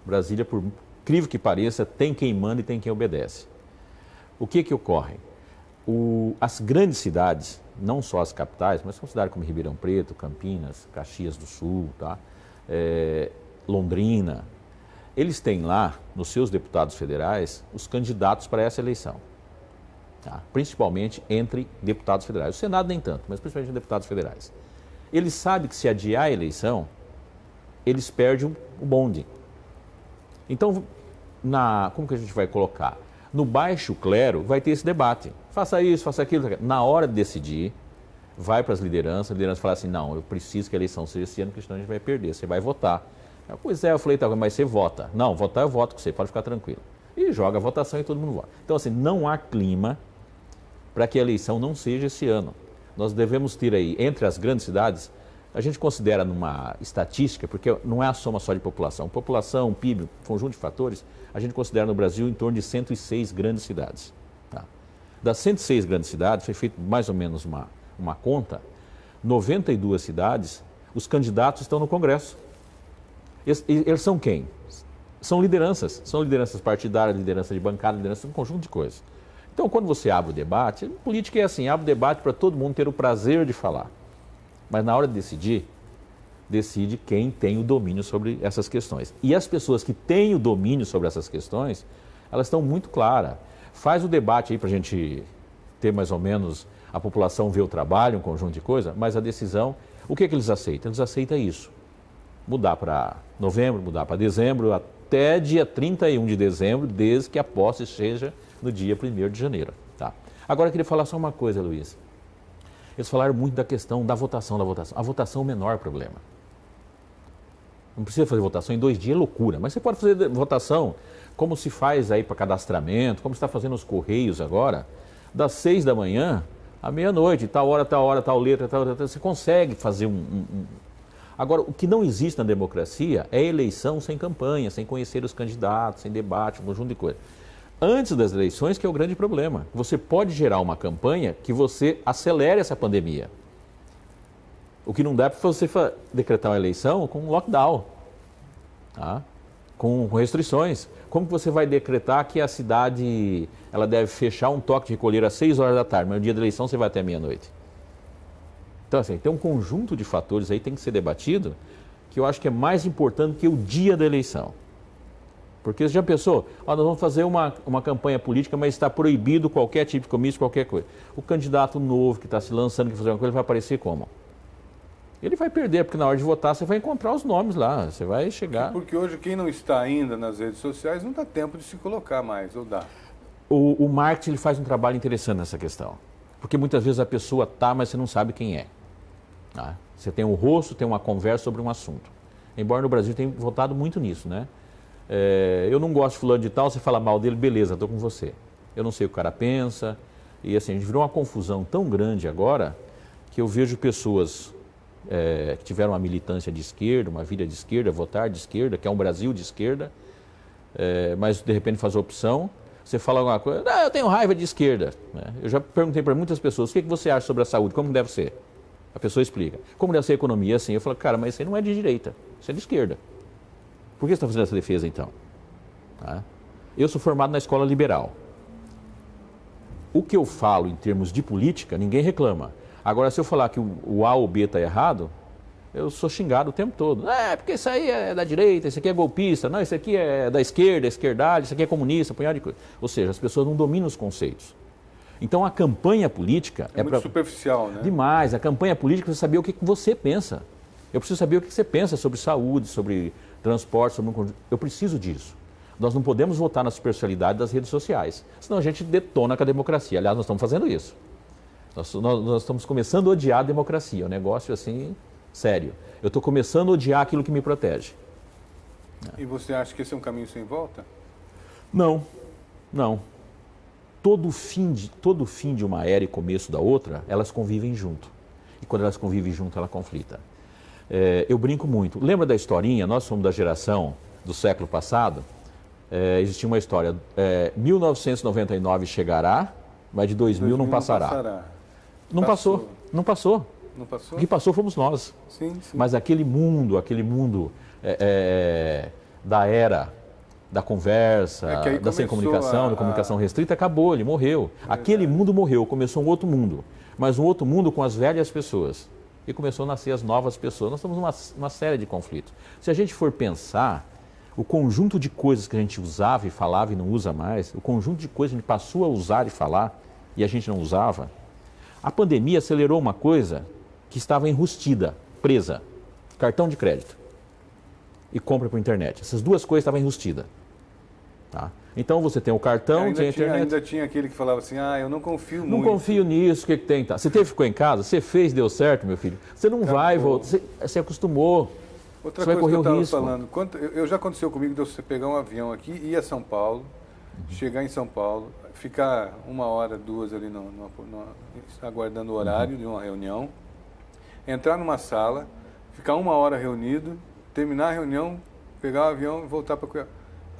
Brasília, por incrível que pareça, tem quem manda e tem quem obedece. O que ocorre? As grandes cidades, não só as capitais, mas são cidades como Ribeirão Preto, Campinas, Caxias do Sul, tá? Londrina, eles têm lá, nos seus deputados federais, os candidatos para essa eleição. Tá? Principalmente entre deputados federais. O Senado nem tanto, mas principalmente deputados federais. Eles sabem que se adiar a eleição, eles perdem o bonde. Então, como que a gente vai colocar? No baixo clero vai ter esse debate. Faça isso, faça aquilo. Na hora de decidir, vai para as lideranças, a liderança fala assim, não, eu preciso que a eleição seja esse ano, porque senão a gente vai perder, você vai votar. Pois é, eu falei, tá, mas você vota. Não, votar eu voto com você, pode ficar tranquilo. E joga a votação e todo mundo vota. Então, assim, não há clima para que a eleição não seja esse ano. Nós devemos ter aí, entre as grandes cidades, a gente considera numa estatística, porque não é a soma só de população. População, PIB, um conjunto de fatores, a gente considera no Brasil em torno de 106 grandes cidades. Tá? Das 106 grandes cidades, foi feito mais ou menos uma conta, 92 cidades, os candidatos estão no Congresso. Eles são quem? São lideranças partidárias, liderança de bancada, liderança de um conjunto de coisas. Então, quando você abre o debate, política é assim, abre o debate para todo mundo ter o prazer de falar. Mas na hora de decidir, decide quem tem o domínio sobre essas questões. E as pessoas que têm o domínio sobre essas questões, elas estão muito claras. Faz o debate aí para a gente ter mais ou menos a população ver o trabalho, um conjunto de coisas, mas a decisão, o que eles aceitam? Eles aceitam isso. Mudar para novembro, mudar para dezembro, até dia 31 de dezembro, desde que a posse seja no dia 1º de janeiro. Tá? Agora eu queria falar só uma coisa, Luiz. Eles falaram muito da questão da votação. A votação é o menor problema. Não precisa fazer votação em 2 dias, é loucura. Mas você pode fazer votação como se faz aí para cadastramento, como se está fazendo os Correios agora, das 6 da manhã à meia-noite, tal hora, tal letra, tal. Você consegue fazer Agora, o que não existe na democracia é eleição sem campanha, sem conhecer os candidatos, sem debate, um conjunto de coisas. Antes das eleições, que é o grande problema. Você pode gerar uma campanha que você acelere essa pandemia. O que não dá é para você decretar uma eleição com um lockdown, tá? Com restrições. Como que você vai decretar que a cidade ela deve fechar um toque de recolher às 6 horas da tarde, mas no dia da eleição você vai até meia-noite? Então, assim, tem um conjunto de fatores aí que tem que ser debatido, que eu acho que é mais importante que o dia da eleição. Porque você já pensou, nós vamos fazer uma campanha política, mas está proibido qualquer tipo de comício, qualquer coisa. O candidato novo que está se lançando, que fazer uma coisa, ele vai aparecer como? Ele vai perder, porque na hora de votar você vai encontrar os nomes lá, você vai chegar... Porque hoje quem não está ainda nas redes sociais não dá tempo de se colocar mais, ou dá? O marketing ele faz um trabalho interessante nessa questão. Porque muitas vezes a pessoa está, mas você não sabe quem é. Tá? Você tem um rosto, tem uma conversa sobre um assunto. Embora no Brasil tenha votado muito nisso, né? Eu não gosto de fulano de tal, você fala mal dele, beleza, estou com você. Eu não sei o que o cara pensa. E assim, a gente virou uma confusão tão grande agora que eu vejo pessoas que tiveram uma militância de esquerda, uma vida de esquerda, votar de esquerda, que é um Brasil de esquerda, mas de repente faz a opção, você fala alguma coisa, eu tenho raiva de esquerda. Eu já perguntei para muitas pessoas, o que você acha sobre a saúde, como deve ser? A pessoa explica. Como deve ser a economia, assim? Eu falo, cara, mas isso aí não é de direita, isso é de esquerda. Por que você está fazendo essa defesa, então? Tá? Eu sou formado na escola liberal. O que eu falo em termos de política, ninguém reclama. Agora, se eu falar que o A ou o B está errado, eu sou xingado o tempo todo. Porque isso aí é da direita, isso aqui é golpista, não, isso aqui é da esquerda, esquerdalho, isso aqui é comunista, punhado de coisa. Ou seja, as pessoas não dominam os conceitos. Então, a campanha política... É muito superficial, né? Demais. A campanha política precisa saber o que você pensa. Eu preciso saber o que você pensa sobre saúde, sobre transporte, sobre eu preciso disso. Nós não podemos votar na superficialidade das redes sociais, senão a gente detona com a democracia. Aliás, nós estamos fazendo isso. Nós estamos começando a odiar a democracia, um negócio assim, sério. Eu estou começando a odiar aquilo que me protege. E você acha que esse é um caminho sem volta? Não. Todo fim de uma era e começo da outra, elas convivem junto. E quando elas convivem junto, ela conflita. Eu brinco muito. Lembra da historinha? Nós somos da geração do século passado. Existia uma história. 1999 chegará, mas de 2000 não passará. Não passou. Não passou? O que passou fomos nós. Sim. Mas aquele mundo da era da conversa, da sem comunicação, da comunicação restrita, acabou, ele morreu. Aquele mundo morreu, começou um outro mundo, mas um outro mundo com as velhas pessoas. E começou a nascer as novas pessoas. Nós estamos numa série de conflitos. Se a gente for pensar, o conjunto de coisas que a gente usava e falava e não usa mais, o conjunto de coisas que a gente passou a usar e falar e a gente não usava, a pandemia acelerou uma coisa que estava enrustida, presa, cartão de crédito e compra por internet. Essas duas coisas estavam enrustidas. Tá? Então você tem o cartão, tem a internet. Ainda tinha aquele que falava assim, eu não confio muito. Não confio nisso, o que tem? Tá? Você ficou em casa, você fez, deu certo, meu filho. Você não vai voltar, você acostumou. Outra você vai coisa correr que eu o estava risco. falando, já aconteceu comigo de você pegar um avião aqui, ir a São Paulo, chegar em São Paulo, ficar 1 hora, 2 ali aguardando o horário de uma reunião, entrar numa sala, ficar 1 hora reunido, terminar a reunião, pegar o avião e voltar para Cuiabá.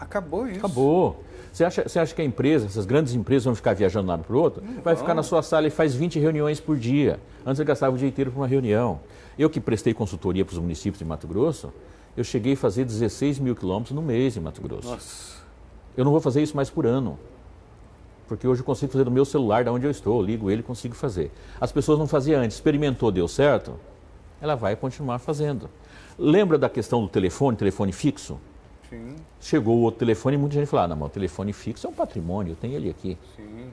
Acabou isso. Acabou. Você acha que a empresa, essas grandes empresas vão ficar viajando de um lado para o outro? Vai ficar na sua sala e faz 20 reuniões por dia. Antes eu gastava o dia inteiro para uma reunião. Eu que prestei consultoria para os municípios de Mato Grosso, eu cheguei a fazer 16 mil quilômetros no mês em Mato Grosso. Nossa. Eu não vou fazer isso mais por ano. Porque hoje eu consigo fazer no meu celular, de onde eu estou, eu ligo ele e consigo fazer. As pessoas não faziam antes, experimentou, deu certo, ela vai continuar fazendo. Lembra da questão do telefone fixo? Sim. Chegou o outro telefone e muita gente falou, não, mas o telefone fixo é um patrimônio, eu tenho ele aqui. Sim.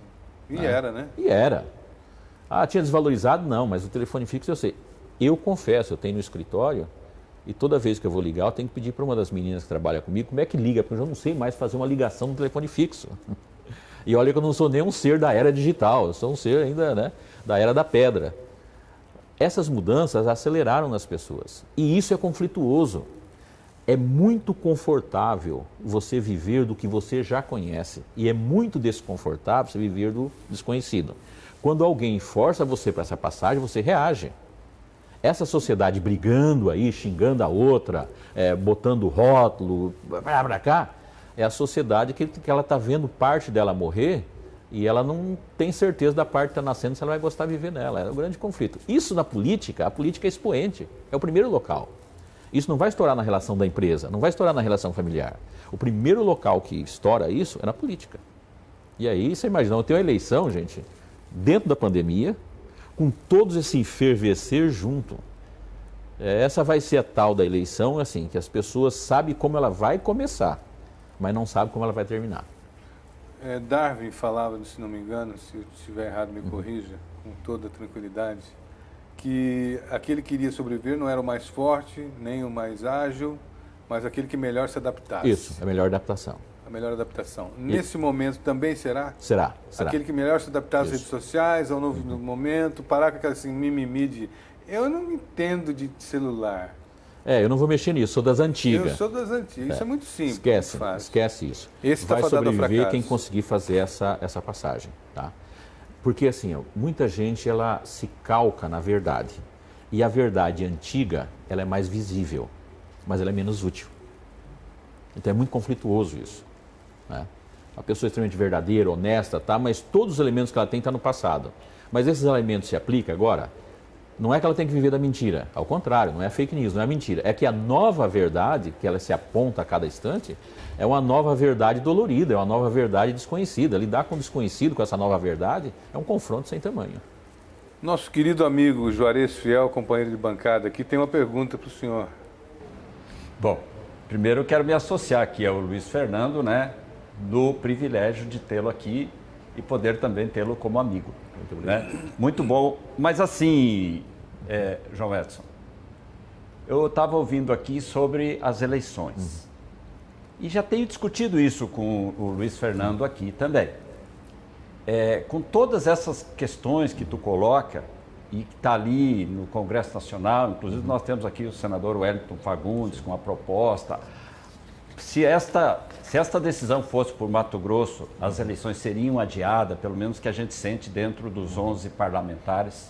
E era, né? E era. Tinha desvalorizado? Não, mas o telefone fixo eu sei. Eu confesso, eu tenho no escritório e toda vez que eu vou ligar, eu tenho que pedir para uma das meninas que trabalha comigo como é que liga, porque eu já não sei mais fazer uma ligação no telefone fixo. E olha que eu não sou nem um ser da era digital, eu sou um ser ainda, né, da era da pedra. Essas mudanças aceleraram nas pessoas e isso é conflituoso. É muito confortável você viver do que você já conhece e é muito desconfortável você viver do desconhecido. Quando alguém força você para essa passagem, você reage. Essa sociedade brigando aí, xingando a outra, botando rótulo, pra cá, é a sociedade que ela está vendo parte dela morrer e ela não tem certeza da parte que está nascendo se ela vai gostar de viver nela. É o grande conflito. Isso na política, a política é expoente, é o primeiro local. Isso não vai estourar na relação da empresa, não vai estourar na relação familiar. O primeiro local que estoura isso é na política. E aí, você imagina, tem uma eleição, gente, dentro da pandemia, com todos esse enfervecer junto. Essa vai ser a tal da eleição, assim, que as pessoas sabem como ela vai começar, mas não sabem como ela vai terminar. Darwin falava, se não me engano, se eu estiver errado me corrija, com toda tranquilidade, que aquele que iria sobreviver não era o mais forte, nem o mais ágil, mas aquele que melhor se adaptasse. Isso, a melhor adaptação. A melhor adaptação. Nesse momento também será? Será. Aquele que melhor se adaptar às redes sociais, ao novo momento, parar com aquela assim, mimimi de... Eu não entendo de celular. Eu não vou mexer nisso, sou das antigas. Eu sou das antigas, isso é muito simples. Esquece isso. Esse vai sobreviver fracasso. Quem conseguir fazer essa passagem, tá? Porque assim, muita gente ela se calca na verdade. E a verdade antiga, ela é mais visível, mas ela é menos útil. Então é muito conflituoso isso. Né? A pessoa é extremamente verdadeira, honesta, tá? Mas todos os elementos que ela tem estão no passado. Mas esses elementos se aplicam agora? Não é que ela tem que viver da mentira. Ao contrário, não é fake news, não é mentira. É que a nova verdade, que ela se aponta a cada instante, é uma nova verdade dolorida, é uma nova verdade desconhecida. Lidar com o desconhecido, com essa nova verdade, é um confronto sem tamanho. Nosso querido amigo Juarez Fiel, companheiro de bancada aqui, tem uma pergunta para o senhor. Bom, primeiro eu quero me associar aqui ao Luiz Fernando, né, do privilégio de tê-lo aqui e poder também tê-lo como amigo. Muito bom. Mas assim, João Edson, eu estava ouvindo aqui sobre as eleições. E já tenho discutido isso com o Luiz Fernando aqui também. Com todas essas questões que tu coloca e que está ali no Congresso Nacional, inclusive nós temos aqui o senador Wellington Fagundes com a proposta. Se esta decisão fosse por Mato Grosso, as eleições seriam adiadas, pelo menos que a gente sente dentro dos 11 parlamentares.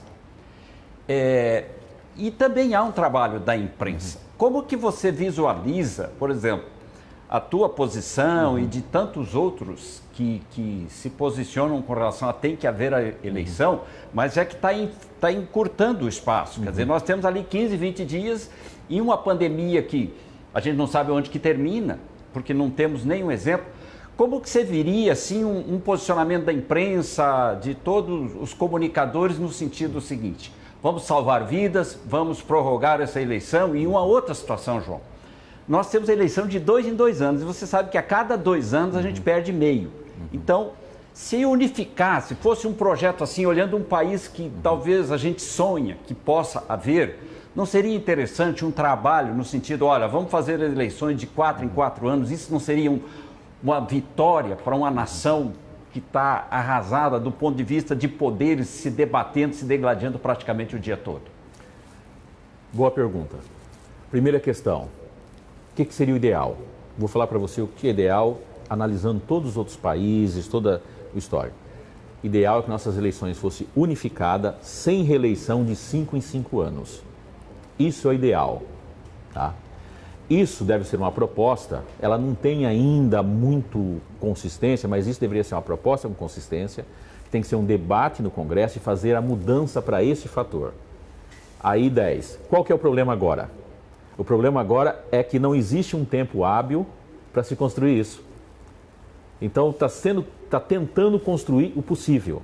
E também há um trabalho da imprensa. Como que você visualiza, por exemplo, a tua posição e de tantos outros que se posicionam com relação a tem que haver a eleição, mas é que está encurtando o espaço. Quer dizer, nós temos ali 15, 20 dias e uma pandemia que a gente não sabe onde que termina. porque não temos nenhum exemplo. Como que você viria assim um posicionamento da imprensa, de todos os comunicadores no sentido seguinte: vamos salvar vidas, vamos prorrogar essa eleição? E uma outra situação, João, nós temos a eleição de 2 em 2 anos e você sabe que a cada 2 anos a gente perde meio. Então, se unificasse, fosse um projeto assim, olhando um país que talvez a gente sonha que possa haver, não seria interessante um trabalho no sentido, olha, vamos fazer eleições de 4 em 4 anos, isso não seria uma vitória para uma nação que está arrasada do ponto de vista de poderes se debatendo, se degladiando praticamente o dia todo? Boa pergunta. Primeira questão, o que seria o ideal? Vou falar para você o que é ideal, analisando todos os outros países, toda a história. Ideal é que nossas eleições fossem unificadas, sem reeleição de 5 em 5 anos. Isso é o ideal, tá? Isso deve ser uma proposta, ela não tem ainda muito consistência, mas isso deveria ser uma proposta com consistência, tem que ser um debate no Congresso e fazer a mudança para esse fator. Aí 10. Qual que é o problema agora? O problema agora é que não existe um tempo hábil para se construir isso. Então está tentando construir o possível.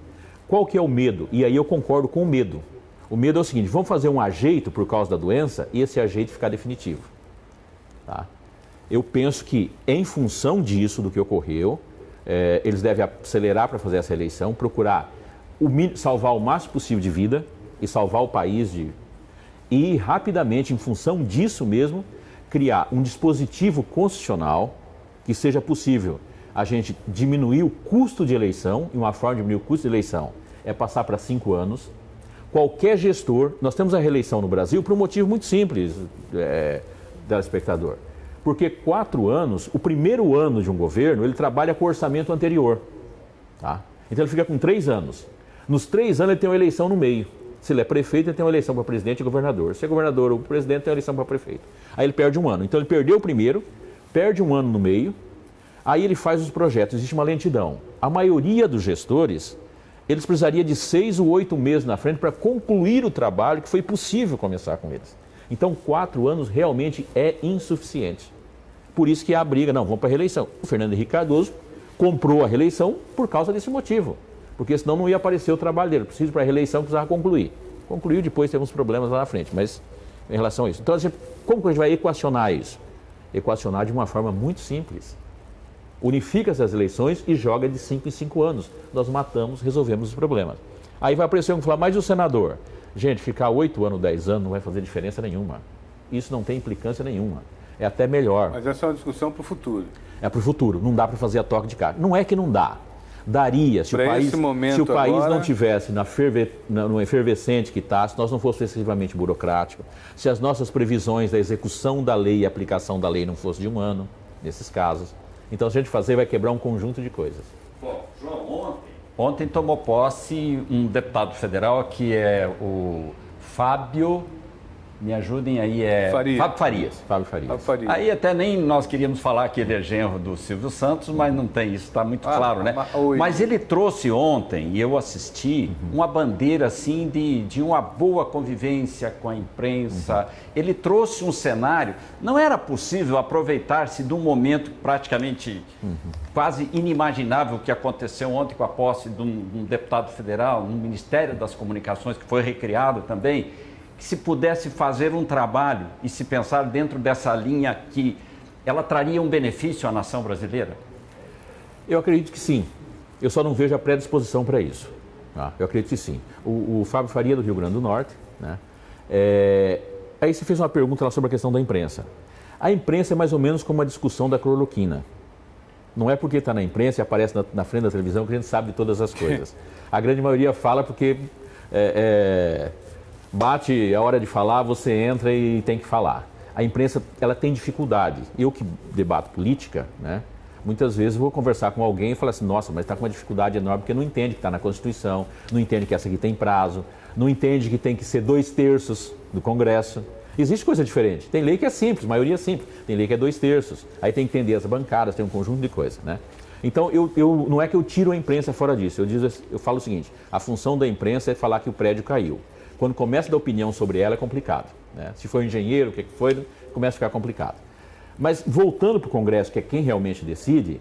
Qual que é o medo? E aí eu concordo com o medo. O medo é o seguinte: vamos fazer um ajeito por causa da doença e esse ajeito ficar definitivo. Tá? Eu penso que, em função disso, do que ocorreu, eles devem acelerar para fazer essa eleição, procurar salvar o máximo possível de vida e salvar o país e rapidamente, em função disso mesmo, criar um dispositivo constitucional que seja possível a gente diminuir o custo de eleição, e uma forma de diminuir o custo de eleição é passar para 5 anos. Qualquer gestor, nós temos a reeleição no Brasil por um motivo muito simples, telespectador. Porque 4 anos, o primeiro ano de um governo, ele trabalha com o orçamento anterior. Tá? Então ele fica com 3 anos. Nos 3 anos ele tem uma eleição no meio. Se ele é prefeito, ele tem uma eleição para presidente e governador. Se é governador ou presidente, tem uma eleição para prefeito. Aí ele perde um ano. Então ele perdeu o primeiro, perde um ano no meio, aí ele faz os projetos. Existe uma lentidão. A maioria dos gestores, eles precisariam de 6 ou 8 meses na frente para concluir o trabalho que foi possível começar com eles. Então 4 anos realmente é insuficiente. Por isso que há a briga, não, vamos para a reeleição. O Fernando Henrique Cardoso comprou a reeleição por causa desse motivo. Porque senão não ia aparecer o trabalho dele. Preciso para a reeleição, precisava concluir. Concluiu, depois teve uns problemas lá na frente, mas em relação a isso. Então, como que a gente vai equacionar isso? Equacionar de uma forma muito simples. Unifica essas eleições e joga de 5 em 5 anos. Nós matamos, resolvemos os problemas. Aí vai aparecer um que fala, mas o senador? Gente, ficar 8 anos, 10 anos não vai fazer diferença nenhuma. Isso não tem implicância nenhuma. É até melhor. Mas essa é uma discussão para o futuro. É para o futuro. Não dá para fazer a toque de caixa. Não é que não dá. Daria, se o país agora... não tivesse no efervescente que está, se nós não fosse excessivamente burocrático, se as nossas previsões da execução da lei e aplicação da lei não fosse de 1 ano, nesses casos. Então, se a gente fazer, vai quebrar um conjunto de coisas. Bom, João, ontem tomou posse um deputado federal que é o Fábio... Me ajudem aí, Fábio Farias. Aí até nem nós queríamos falar que ele é genro do Silvio Santos, mas não tem, isso está muito claro, né? Mas ele trouxe ontem, e eu assisti, uma bandeira assim de uma boa convivência com a imprensa. Ele trouxe um cenário, não era possível aproveitar-se de um momento praticamente quase inimaginável que aconteceu ontem com a posse de um deputado federal no Ministério das Comunicações, que foi recriado também, que se pudesse fazer um trabalho e se pensar dentro dessa linha que ela traria um benefício à nação brasileira? Eu acredito que sim. Eu só não vejo a predisposição para isso. Tá? Eu acredito que sim. O Fábio Faria do Rio Grande do Norte, né? Aí você fez uma pergunta lá sobre a questão da imprensa. A imprensa é mais ou menos como uma discussão da cloroquina. Não é porque está na imprensa e aparece na frente da televisão que a gente sabe de todas as coisas. A grande maioria fala porque... bate a hora de falar, você entra e tem que falar. A imprensa, ela tem dificuldade. Eu que debato política, né, muitas vezes vou conversar com alguém e falar assim, nossa, mas está com uma dificuldade enorme porque não entende que está na Constituição, não entende que essa aqui tem prazo, não entende que tem que ser 2/3 do Congresso. Existe coisa diferente. Tem lei que é simples, maioria é simples. Tem lei que é 2/3. Aí tem que entender as bancadas, tem um conjunto de coisas, né? Então, não é que eu tiro a imprensa fora disso. Eu falo o seguinte, a função da imprensa é falar que o prédio caiu. Quando começa a dar opinião sobre ela, é complicado. Né? Se for engenheiro, o que foi, começa a ficar complicado. Mas voltando para o Congresso, que é quem realmente decide,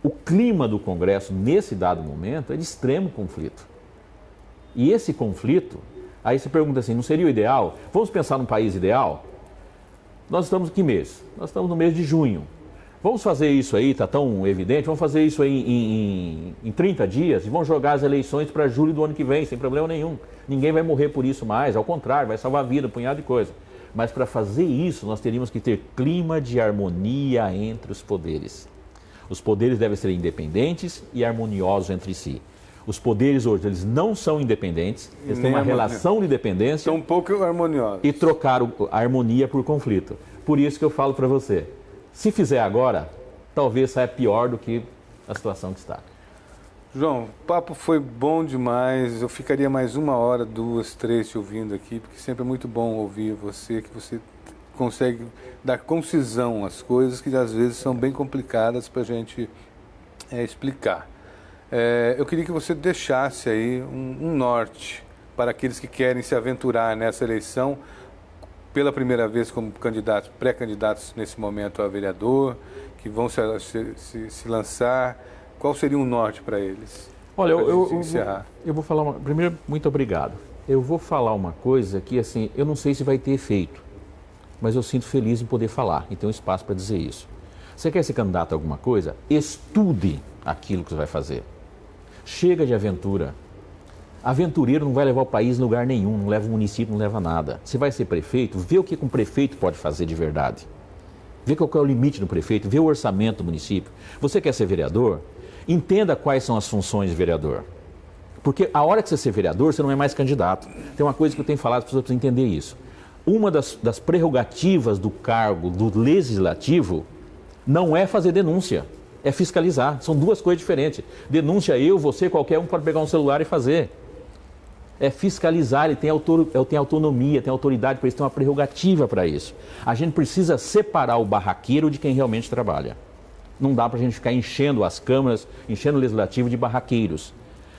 o clima do Congresso nesse dado momento é de extremo conflito. E esse conflito, aí você pergunta assim, não seria o ideal? Vamos pensar num país ideal? Nós estamos em que mês? Nós estamos no mês de junho. Vamos fazer isso aí, está tão evidente, vamos fazer isso aí em 30 dias e vamos jogar as eleições para julho do ano que vem, sem problema nenhum. Ninguém vai morrer por isso mais, ao contrário, vai salvar a vida, um punhado de coisa. Mas para fazer isso, nós teríamos que ter clima de harmonia entre os poderes. Os poderes devem ser independentes e harmoniosos entre si. Os poderes hoje, eles não são independentes, eles têm uma relação de dependência. São um pouco harmoniosos. E trocaram a harmonia por conflito. Por isso que eu falo para você, se fizer agora, talvez saia pior do que a situação que está. João, o papo foi bom demais. Eu ficaria mais 1 hora, 2, 3 te ouvindo aqui, porque sempre é muito bom ouvir você, que você consegue dar concisão às coisas que às vezes são bem complicadas para a gente explicar. Eu queria que você deixasse aí um norte para aqueles que querem se aventurar nessa eleição pela primeira vez como candidatos, pré-candidatos nesse momento a vereador, que vão se lançar. Qual seria um norte para eles? Olha, eu vou falar primeiro, muito obrigado. Eu vou falar uma coisa que, assim, eu não sei se vai ter efeito, mas eu sinto feliz em poder falar e ter um espaço para dizer isso. Você quer ser candidato a alguma coisa? Estude aquilo que você vai fazer. Chega de aventura. Aventureiro não vai levar o país em lugar nenhum, não leva o município, não leva nada. Você vai ser prefeito, vê o que um prefeito pode fazer de verdade. Vê qual é o limite do prefeito, vê o orçamento do município. Você quer ser vereador? Entenda quais são as funções de vereador. Porque a hora que você ser vereador, você não é mais candidato. Tem uma coisa que eu tenho falado para as pessoas precisam entender isso. Uma das prerrogativas do cargo do legislativo não é fazer denúncia, é fiscalizar. São duas coisas diferentes. Denúncia você, qualquer um pode pegar um celular e fazer. É fiscalizar, ele tem autonomia, tem autoridade para isso, tem uma prerrogativa para isso. A gente precisa separar o barraqueiro de quem realmente trabalha. Não dá para a gente ficar enchendo as câmaras, enchendo o legislativo de barraqueiros.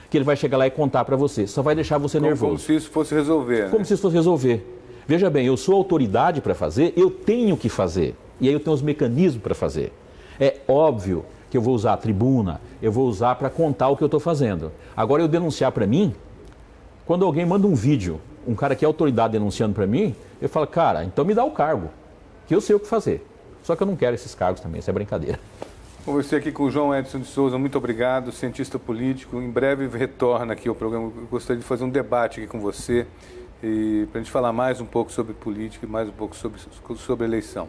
Que ele vai chegar lá e contar para você, só vai deixar você nervoso. Como se isso fosse resolver. Como se isso fosse resolver. Veja bem, eu sou autoridade para fazer, eu tenho que fazer. E aí eu tenho os mecanismos para fazer. É óbvio que eu vou usar a tribuna, eu vou usar para contar o que eu estou fazendo. Agora, eu denunciar para mim, quando alguém manda um vídeo, um cara que é autoridade denunciando para mim, eu falo, cara, então me dá o cargo, que eu sei o que fazer. Só que eu não quero esses cargos também, isso é brincadeira. Conversei aqui com o João Edson de Souza, muito obrigado, cientista político. Em breve retorna aqui ao programa. Eu gostaria de fazer um debate aqui com você, para a gente falar mais um pouco sobre política e mais um pouco sobre eleição.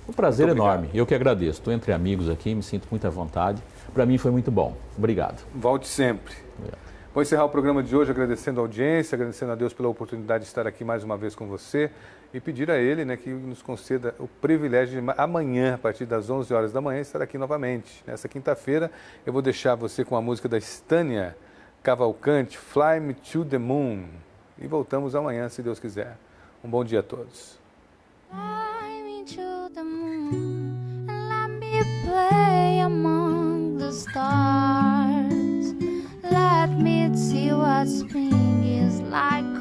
Um prazer enorme, eu que agradeço. Estou entre amigos aqui, me sinto muito à vontade. Para mim foi muito bom. Obrigado. Volte sempre. Obrigado. Vou encerrar o programa de hoje agradecendo a audiência, agradecendo a Deus pela oportunidade de estar aqui mais uma vez com você e pedir a Ele, né, que nos conceda o privilégio de amanhã, a partir das 11 horas da manhã, estar aqui novamente. Nessa quinta-feira eu vou deixar você com a música da Estânia Cavalcante, Fly Me to the Moon. E voltamos amanhã, se Deus quiser. Um bom dia a todos. Fly me to the moon and let me play among the stars. Let me see what spring is like.